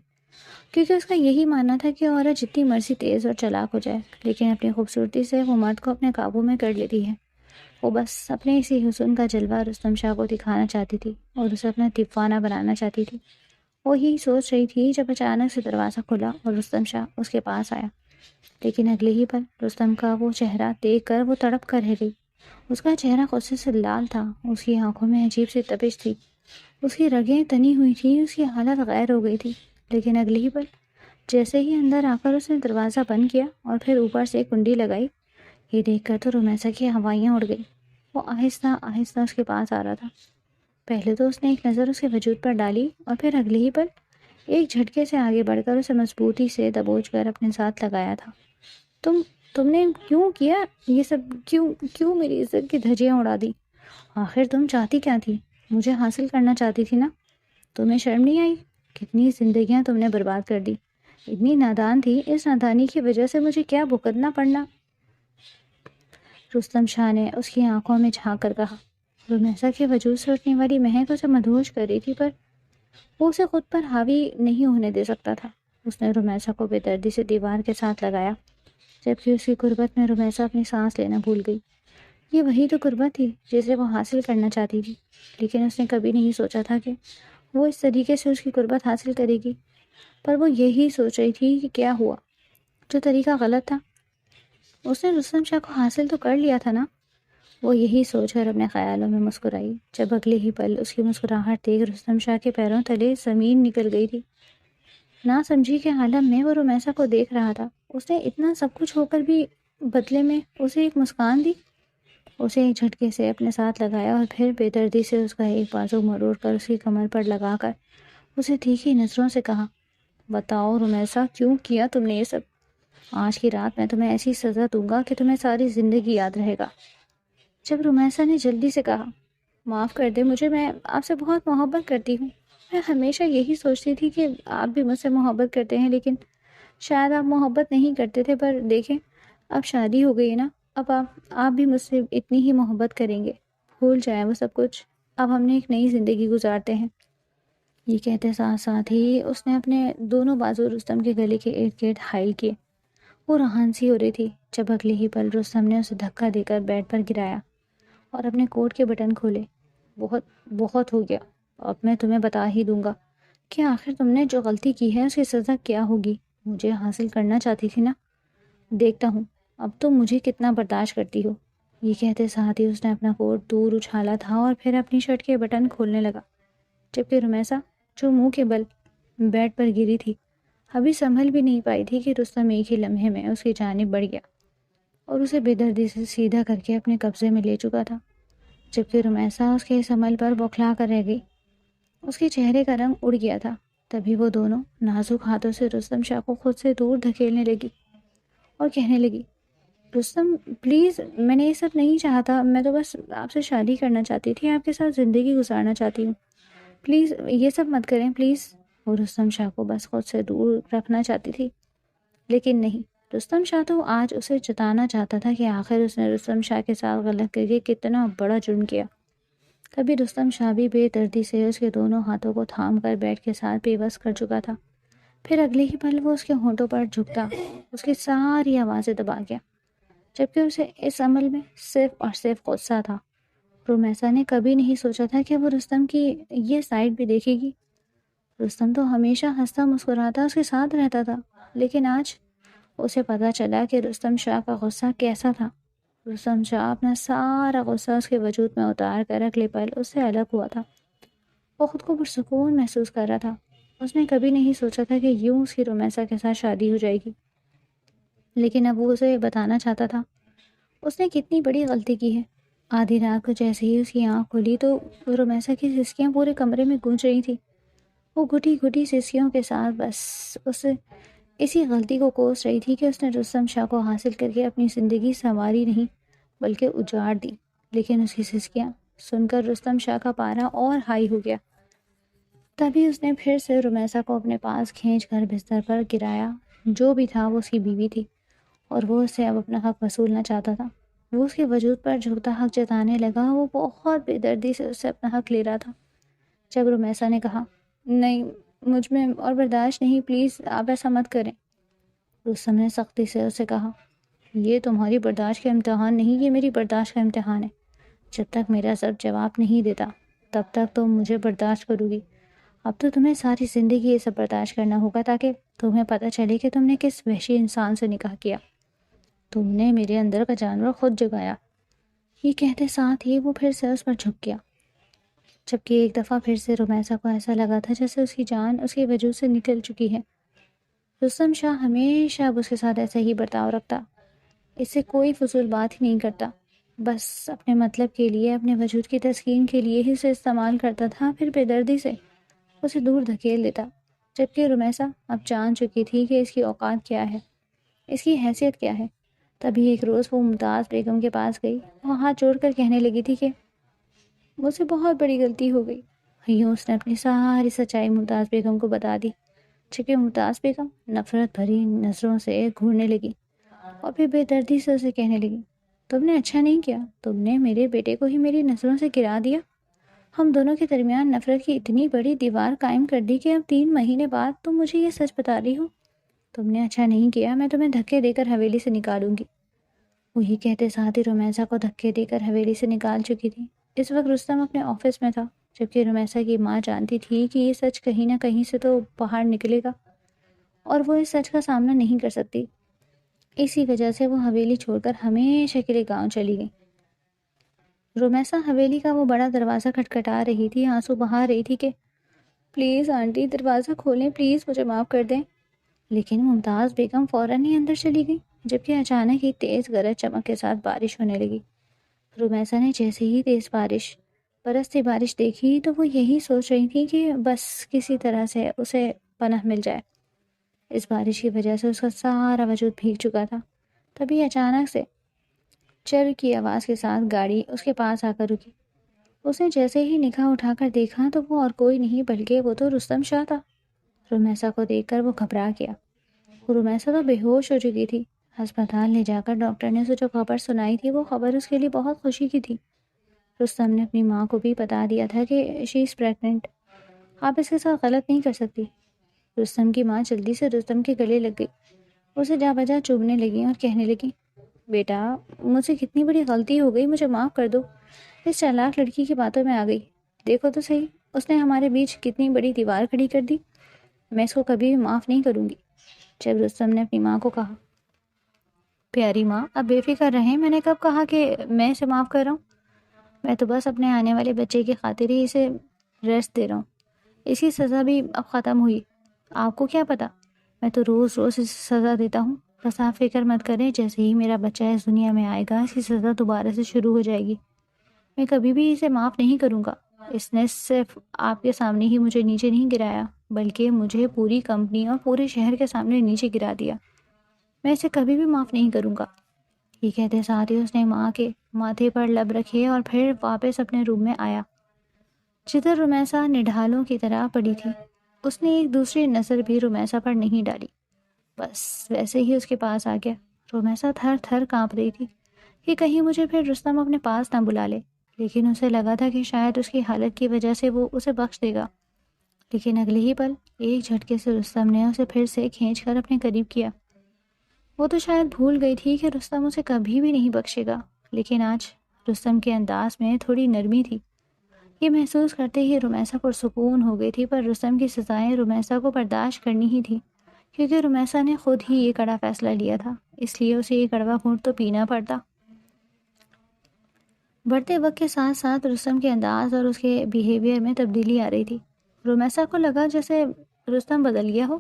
کیونکہ اس کا یہی ماننا تھا کہ عورت جتنی مرضی تیز اور چالاک ہو جائے لیکن اپنی خوبصورتی سے وہ مرد کو اپنے قابو میں کر لیتی ہے۔ وہ بس اپنے اسی حسن کا جلوہ رستم شاہ کو دکھانا چاہتی تھی اور اسے اپنا دیوانہ بنانا چاہتی تھی۔ وہ یہی سوچ رہی تھی جب اچانک سے دروازہ کھلا اور رستم شاہ اس کے پاس آیا، لیکن اگلے ہی پل رستم کا وہ چہرہ دیکھ کر وہ تڑپ کر رہ گئی۔ اس کا چہرہ غصے سے لال تھا، اس کی آنکھوں میں عجیب سی تپش تھی، اس کی رگیں تنی ہوئی تھی، اس کی حالت غیر ہو گئی تھی۔ لیکن اگلے ہی پل جیسے ہی اندر آ کر اس نے دروازہ بند کیا اور پھر اوپر سے کنڈی لگائی، یہ دیکھ کر تو رومیسا کی ہوائیاں اڑ گئی۔ وہ آہستہ آہستہ اس کے پاس آ رہا تھا۔ پہلے تو اس نے ایک نظر اس کے وجود پر ڈالی اور پھر اگلے ہی پل ایک جھٹکے سے آگے بڑھ کر اسے مضبوطی سے دبوچ کر اپنے ساتھ لگایا تھا۔ تم نے کیوں کیا یہ سب؟ کیوں میری عزت کی دھجیاں اڑا دی؟ آخر تم چاہتی کیا تھی؟ مجھے حاصل کرنا چاہتی تھی نا؟ تمہیں شرم نہیں آئی؟ کتنی زندگیاں تم نے برباد کر دی۔ اتنی نادان تھی، اس نادانی کی وجہ سے مجھے کیا بھگتنا پڑنا؟ رستم شاہ نے اس کی آنکھوں میں جھانک کر کہا۔ رومیسا کے وجود سے اٹھنے والی مہک اسے مدہوش کر رہی تھی، پر وہ اسے خود پر حاوی نہیں ہونے دے سکتا تھا۔ اس نے رومیسا کو بے دردی سے دیوار کے ساتھ لگایا، جبکہ اس کی قربت میں رومیسا اپنی سانس لینا بھول گئی۔ یہ وہی تو قربت تھی جسے وہ حاصل کرنا چاہتی تھی، لیکن اس نے کبھی نہیں سوچا تھا کہ وہ اس طریقے سے اس کی قربت حاصل کرے گی۔ پر وہ یہی سوچ رہی تھی کہ کیا ہوا؟ جو طریقہ غلط تھا، اس نے رستم شاہ کو حاصل تو کر لیا تھا نا؟ وہ یہی سوچ کر اپنے خیالوں میں مسکرائی، جب اگلے ہی پل اس کی مسکراہٹ دیکھ رستم شاہ کے پیروں تلے زمین نکل گئی تھی۔ نہ سمجھی کے عالم میں وہ رومیسا کو دیکھ رہا تھا۔ اس نے اتنا سب کچھ ہو کر بھی بدلے میں اسے ایک مسکان دی، اسے ایک جھٹکے سے اپنے ساتھ لگایا اور پھر بے دردی سے اس کا ایک بازو مروڑ کر اس کی کمر پر لگا کر اسے تیکھی نظروں سے کہا، بتاؤ رومیسا، کیوں کیا تم نے یہ سب؟ آج کی رات میں تمہیں ایسی سزا دوں گا کہ تمہیں ساری زندگی یاد رہے گا۔ جب رومیسا نے جلدی سے کہا، معاف کر دے مجھے، میں آپ سے بہت محبت کرتی ہوں۔ میں ہمیشہ یہی سوچتی تھی کہ آپ بھی مجھ سے محبت کرتے ہیں، لیکن شاید آپ محبت نہیں کرتے تھے، پر دیکھیں اب شادی ہو گئی نا، اب آپ بھی مجھ سے اتنی ہی محبت کریں گے۔ بھول جائیں وہ سب کچھ، اب ہم نے ایک نئی زندگی گزارتے ہیں۔ یہ کہتے ساتھ ساتھ ہی اس نے اپنے دونوں بازو رستم کے گلے کے ارد گرد حائل کیے۔ وہ رہان سی ہو رہی تھی جب اگلے ہی پل رستم نے اسے دھکا دے کر بیڈ پر گرایا اور اپنے کوٹ کے بٹن کھولے۔ بہت بہت ہو گیا، اب میں تمہیں بتا ہی دوں گا کہ آخر تم نے جو غلطی کی ہے اس کی سزا کیا ہوگی۔ مجھے حاصل کرنا چاہتی تھی نا؟ دیکھتا ہوں اب تم مجھے کتنا برداشت کرتی ہو۔ یہ کہتے ساتھ ہی اس نے اپنا کوٹ دور اچھالا تھا اور پھر اپنی شرٹ کے بٹن کھولنے لگا، جبکہ رومیسا جو منہ کے بل بیڈ پر گری تھی ابھی سنبھل بھی نہیں پائی تھی کہ رستم ایک ہی لمحے میں اس کی جانب بڑھ گیا اور اسے بے دردی سے سیدھا کر کے اپنے قبضے میں لے چکا تھا، جبکہ رومیسا اس کے اس عمل پر بوکھلا کر رہ گئی۔ اس کے چہرے کا رنگ اڑ گیا تھا۔ تبھی وہ دونوں نازک ہاتھوں سے رستم شاہ کو خود سے دور دھکیلنے لگی اور کہنے لگی، رستم پلیز، میں نے یہ سب نہیں چاہا تھا، میں تو بس آپ سے شادی کرنا چاہتی تھی، آپ کے ساتھ زندگی گزارنا چاہتی ہوں، پلیز یہ سب مت کریں پلیز۔ وہ رستم شاہ کو بس خود سے دور رکھنا چاہتی تھی، لیکن نہیں، رستم شاہ تو آج اسے جتانا چاہتا تھا کہ آخر اس نے رستم شاہ کے ساتھ غلط کر کے کتنا بڑا جرم کیا۔ تبھی رستم شاہ بھی بے دردی سے اس کے دونوں ہاتھوں کو تھام کر بیڈ کے ساتھ بے بس کر چکا تھا۔ پھر اگلے ہی پل وہ اس کے ہونٹوں پر جھکتا، اس کی ساری آوازیں دبا گیا، جبکہ اسے اس عمل میں صرف اور صرف غصہ تھا۔ رومیسا نے کبھی نہیں سوچا تھا کہ وہ رستم کی یہ سائڈ بھی دیکھے گی۔ رستم تو ہمیشہ ہنستا مسکراتا اس کے ساتھ رہتا تھا، لیکن آج اسے پتا چلا کہ رستم شاہ کا غصہ کیسا تھا۔ رستم شاہ اپنا سارا غصہ اس کے وجود میں اتار کر اگلے پل اس سے الگ ہوا تھا۔ وہ خود کو پرسکون محسوس کر رہا تھا۔ اس نے کبھی نہیں سوچا تھا کہ یوں اس کی رومیسا کے ساتھ شادی ہو جائے گی، لیکن اب وہ اسے بتانا چاہتا تھا اس نے کتنی بڑی غلطی کی ہے۔ آدھی رات کو جیسے ہی اس کی آنکھ کھلی تو رومیسا کی سسکیاں پورے کمرے میں گونج رہی تھی۔ وہ گھٹی گھٹی سسکیوں کے ساتھ بس اسی غلطی کو کوس رہی تھی کہ اس نے رستم شاہ کو حاصل کر کے اپنی زندگی سنواری نہیں بلکہ اجاڑ دی۔ لیکن اس کی سسکیاں سن کر رستم شاہ کا پارا اور ہائی ہو گیا۔ تبھی اس نے پھر سے رومیسا کو اپنے پاس کھینچ کر بستر پر گرایا۔ جو بھی تھا وہ اس کی بیوی تھی اور وہ اس سے اب اپنا حق وصولنا چاہتا تھا۔ وہ اس کے وجود پر جھکتا حق جتانے لگا۔ وہ بہت بے دردی سے اس سے اپنا حق لے رہا تھا۔ جب رومیسا نے کہا، نہیں، مجھ میں اور برداشت نہیں، پلیز آپ ایسا مت کریں، رستم نے سختی سے اسے کہا، یہ تمہاری برداشت کا امتحان نہیں، یہ میری برداشت کا امتحان ہے۔ جب تک میرا سب جواب نہیں دیتا تب تک تم مجھے برداشت کرو گی۔ اب تو تمہیں ساری زندگی یہ سب برداشت کرنا ہوگا تاکہ تمہیں پتہ چلے کہ تم نے کس وحشی انسان سے نکاح کیا۔ تم نے میرے اندر کا جانور خود جگایا۔ یہ کہتے ساتھ ہی وہ پھر سے اس پر جھک گیا، جبکہ ایک دفعہ پھر سے رمیسا کو ایسا لگا تھا جیسے اس کی جان اس کے وجود سے نکل چکی ہے۔ رستم شاہ ہمیشہ اب اس کے ساتھ ایسا ہی برتاؤ رکھتا، اس سے کوئی فضول بات ہی نہیں کرتا، بس اپنے مطلب کے لیے، اپنے وجود کی تسکین کے لیے ہی اسے استعمال کرتا تھا، پھر بے دردی سے اسے دور دھکیل دیتا۔ جبکہ رمیسا اب جان چکی تھی کہ اس کی اوقات کیا ہے، اس کی حیثیت کیا ہے۔ تبھی ایک روز وہ ممتاز بیگم کے پاس گئی، وہ ہاتھ جوڑ کر کہنے لگی تھی کہ مجھ سے بہت بڑی غلطی ہو گئی۔ یوں اس نے اپنی ساری سچائی ممتاز بیگم کو بتا دی، جبکہ ممتاز بیگم نفرت بھری نظروں سے گھورنے لگی اور پھر بے دردی سے اسے کہنے لگی، تم نے اچھا نہیں کیا، تم نے میرے بیٹے کو ہی میری نظروں سے گرا دیا۔ ہم دونوں کے درمیان نفرت کی اتنی بڑی دیوار قائم کر دی کہ اب 3 مہینے بعد تم مجھے یہ سچ بتا رہی ہو۔ تم نے اچھا نہیں کیا، میں تمہیں دھکے دے کر حویلی سے نکالوں گی۔ وہی کہتے ساتھ ہی رمیسا کو دھکے دے کر حویلی سے نکال چکی تھی۔ اس وقت رستم اپنے آفس میں تھا، جبکہ رمیسا کی ماں جانتی تھی کہ یہ سچ کہیں نہ کہیں سے تو باہر نکلے گا اور وہ اس سچ کا سامنا نہیں کر سکتی۔ اسی وجہ سے وہ حویلی چھوڑ کر ہمیشہ کے لیے گاؤں چلی گئی۔ رمیسا حویلی کا وہ بڑا دروازہ کھٹکھٹا رہی تھی، آنسو بہا رہی تھی کہ پلیز آنٹی دروازہ کھولیں، پلیز مجھے معاف کر دیں۔ لیکن ممتاز بیگم فوراً ہی اندر چلی گئی، جبکہ اچانک ہی تیز گرج چمک کے ساتھ بارش ہونے لگی۔ رمیسا نے جیسے ہی تیز برستی بارش دیکھی تو وہ یہی سوچ رہی تھی کہ بس کسی طرح سے اسے پناہ مل جائے۔ اس بارش کی وجہ سے اس کا سارا وجود بھیگ چکا تھا۔ تبھی اچانک سے چر کی آواز کے ساتھ گاڑی اس کے پاس آ کر رکی۔ اس نے جیسے ہی نگاہ اٹھا کر دیکھا تو وہ اور کوئی نہیں بلکہ وہ تو رستم شاہ تھا۔ رمیسا کو دیکھ کر وہ گھبرا گیا۔ رمیسا تو بے ہوش ہو چکی تھی۔ ہسپتال لے جا کر ڈاکٹر نے اسے جو خبر سنائی تھی وہ خبر اس کے لیے بہت خوشی کی تھی۔ رستم نے اپنی ماں کو بھی بتا دیا تھا کہ شی از پریگننٹ، آپ اس کے ساتھ غلط نہیں کر سکتی۔ رستم کی ماں جلدی سے رستم کے گلے لگ گئی، اسے جا بجا چومنے لگی اور کہنے لگی، بیٹا مجھ سے کتنی بڑی غلطی ہو گئی، مجھے معاف کر دو۔ اس چالاک لڑکی کی باتوں میں آ گئی، دیکھو تو صحیح اس نے ہمارے بیچ کتنی بڑی دیوار کھڑی کر دی، میں اس کو کبھی بھی معاف نہیں کروں گی۔ جب رستم نے اپنی ماں کو کہا، پیاری ماں اب بے فکر رہیں، میں نے کب کہا کہ میں اسے معاف کر رہا ہوں، میں تو بس اپنے آنے والے بچے کی خاطر ہی اسے ریسٹ دے رہا ہوں، اس کی سزا بھی اب ختم ہوئی، آپ کو کیا پتا، میں تو روز روز اسے سزا دیتا ہوں، بس آپ فکر مت کریں، جیسے ہی میرا بچہ اس دنیا میں آئے گا اس کی سزا دوبارہ سے شروع ہو جائے گی، میں کبھی بھی اسے معاف نہیں کروں گا۔ اس نے صرف آپ کے سامنے ہی مجھے نیچے نہیں گرایا بلکہ مجھے پوری کمپنی اور پورے شہر کے سامنے نیچے گرا دیا، میں اسے کبھی بھی معاف نہیں کروں گا۔ یہ کہتے ساتھ ہی اس نے ماں کے ماتھے پر لب رکھے اور پھر واپس اپنے روم میں آیا، جدھر رمیسا نڈھالوں کی طرح پڑی تھی۔ اس نے ایک دوسری نظر بھی رمیسا پر نہیں ڈالی، بس ویسے ہی اس کے پاس آ گیا۔ رمیسا تھر تھر کانپ رہی تھی کہ کہیں مجھے پھر رستم اپنے پاس نہ بلا لے، لیکن اسے لگا تھا کہ شاید اس کی حالت کی وجہ سے وہ اسے بخش دے گا۔ لیکن اگلے ہی پل ایک جھٹکے سے رستم نے اسے پھر سے کھینچ کر اپنے قریب کیا۔ وہ تو شاید بھول گئی تھی کہ رستم اسے کبھی بھی نہیں بخشے گا، لیکن آج رستم کے انداز میں تھوڑی نرمی تھی۔ یہ محسوس کرتے ہی رمیسا پرسکون ہو گئی تھی، پر رستم کی سزائیں رمیسا کو برداشت کرنی ہی تھی، کیونکہ رمیسا نے خود ہی یہ کڑا فیصلہ لیا تھا، اس لیے اسے یہ کڑوا گھونٹ تو پینا پڑتا۔ بڑھتے وقت کے ساتھ ساتھ رستم کے انداز اور اس کے بیہیویئر میں تبدیلی آ رہی تھی۔ رمیسا کو لگا جیسے رستم بدل گیا ہو۔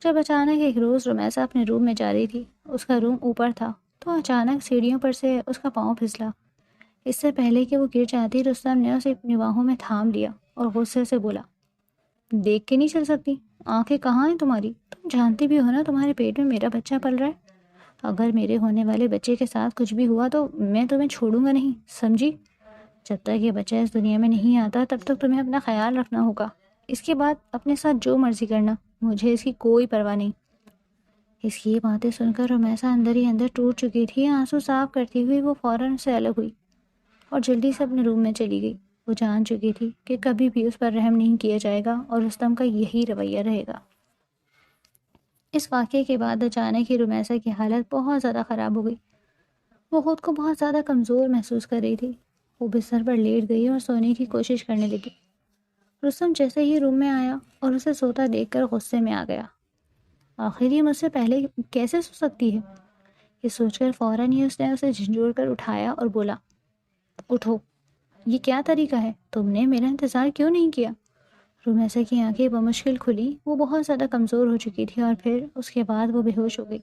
جب اچانک ایک روز رمیسا اپنے روم میں جا رہی تھی، اس کا روم اوپر تھا، تو اچانک سیڑھیوں پر سے اس کا پاؤں پھسلا۔ اس سے پہلے کہ وہ گر جاتی، رستم نے اسے اپنی باہوں میں تھام لیا اور غصے سے بولا، دیکھ کے نہیں چل سکتی، آنکھیں کہاں ہیں تمہاری، تم جانتی بھی ہو نا تمہارے پیٹ میں میرا بچہ پل رہا ہے، اگر میرے ہونے والے بچے کے ساتھ کچھ بھی ہوا تو میں تمہیں چھوڑوں گا نہیں، سمجھی؟ جب تک یہ بچہ اس دنیا میں نہیں آتا تب تک تمہیں اپنا خیال رکھنا ہوگا، اس کے بعد اپنے ساتھ جو مرضی کرنا، مجھے اس کی کوئی پرواہ نہیں۔ اس کی یہ باتیں سن کر رمیسا اندر ہی اندر ٹوٹ چکی تھی، آنسو صاف کرتی ہوئی وہ فوراً سے الگ ہوئی اور جلدی سے اپنے روم میں چلی گئی۔ وہ جان چکی تھی کہ کبھی بھی اس پر رحم نہیں کیا جائے گا اور رستم کا یہی رویہ رہے گا۔ اس واقعے کے بعد اچانک ہی رمیسا کی حالت بہت زیادہ خراب ہو گئی۔ وہ خود کو بہت زیادہ کمزور محسوس کر رہی تھی۔ وہ بستر پر لیٹ گئی اور سونے کی کوشش کرنے لگی۔ رستم جیسے ہی روم میں آیا اور اسے سوتا دیکھ کر غصے میں آ گیا۔ آخر یہ مجھ سے پہلے کیسے سو سکتی ہے؟ یہ سوچ کر فوراً ہی اس نے اسے جھنجھوڑ کر اٹھایا اور بولا، اٹھو، یہ کیا طریقہ ہے؟ تم نے میرا انتظار کیوں نہیں کیا؟ رمیسا کی آنکھیں بمشکل کھلی۔ وہ بہت زیادہ کمزور ہو چکی تھی اور پھر اس کے بعد وہ بے ہوش ہو گئی۔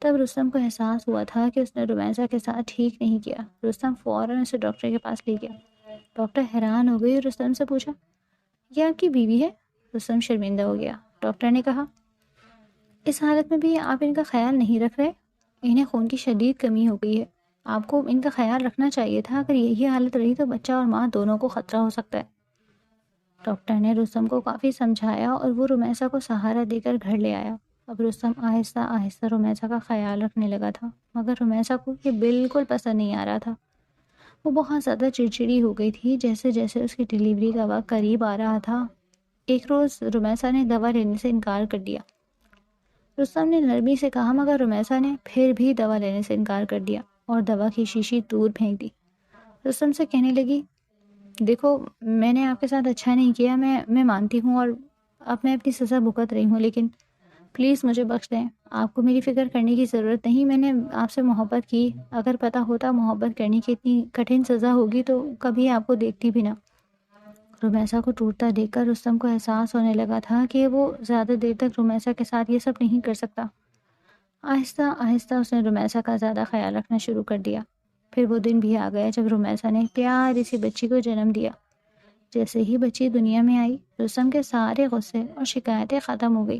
تب رستم کو احساس ہوا تھا کہ اس نے رمیسا کے ساتھ ٹھیک نہیں کیا۔ رستم فوراً اسے ڈاکٹر کے پاس لے گیا۔ ڈاکٹر حیران ہو گئی اور رستم سے پوچھا، یہ آپ کی بیوی ہے؟ رستم شرمندہ ہو گیا۔ ڈاکٹر نے کہا، اس حالت میں بھی آپ ان کا خیال نہیں رکھ رہے؟ انہیں خون کی شدید کمی ہو گئی ہے، آپ کو ان کا خیال رکھنا چاہیے تھا۔ اگر یہی حالت رہی تو بچہ اور ماں دونوں کو خطرہ ہو سکتا ہے۔ ڈاکٹر نے رستم کو کافی سمجھایا اور وہ رمیسا کو سہارا دے کر گھر لے آیا۔ اب رستم آہستہ آہستہ رمیسا کا خیال رکھنے لگا تھا، مگر رمیسا کو یہ بالکل پسند نہیں آ رہا تھا۔ وہ بہت زیادہ چڑچڑی ہو گئی تھی۔ جیسے جیسے اس کی ڈیلیوری کا وقت قریب آ رہا تھا، ایک روز رمیسا نے دوا لینے سے انکار کر دیا۔ رستم نے نرمی سے کہا، مگر رمیسا نے پھر بھی دوا لینے سے انکار کر دیا اور دوا کی شیشی دور پھینک دی۔ رستم سے کہنے لگی، دیکھو، میں نے آپ کے ساتھ اچھا نہیں کیا، میں مانتی ہوں اور اب میں اپنی سزا بھگت رہی ہوں، لیکن پلیز مجھے بخش دیں۔ آپ کو میری فکر کرنے کی ضرورت نہیں۔ میں نے آپ سے محبت کی، اگر پتہ ہوتا محبت کرنے کی اتنی کٹھن سزا ہوگی تو کبھی آپ کو دیکھتی بھی نہ۔ رمیسا کو ٹوٹتا دیکھ کر رستم کو احساس ہونے لگا تھا کہ وہ زیادہ دیر تک رمیسا کے ساتھ یہ سب نہیں کر سکتا۔ آہستہ آہستہ اس نے رمیسا کا زیادہ خیال رکھنا شروع کر دیا۔ پھر وہ دن بھی آ گیا جب رمیسا نے پیاری سی بچی کو جنم دیا۔ جیسے ہی بچی دنیا میں آئی، رستم کے سارے غصے اور شکایتیں ختم ہو گئی۔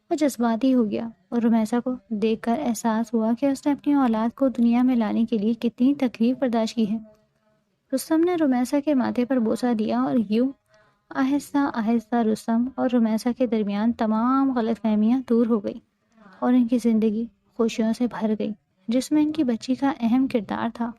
وہ جذباتی ہو گیا اور رمیسا کو دیکھ کر احساس ہوا کہ اس نے اپنی اولاد کو دنیا میں لانے کے لیے کتنی تکلیف برداشت کی ہے۔ رستم نے رمیسا کے ماتھے پر بوسہ دیا اور یوں آہستہ آہستہ رستم اور رمیسا کے درمیان تمام غلط فہمیاں دور ہو گئی اور ان کی زندگی خوشیوں سے بھر گئی، جس میں ان کی بچی کا اہم کردار تھا۔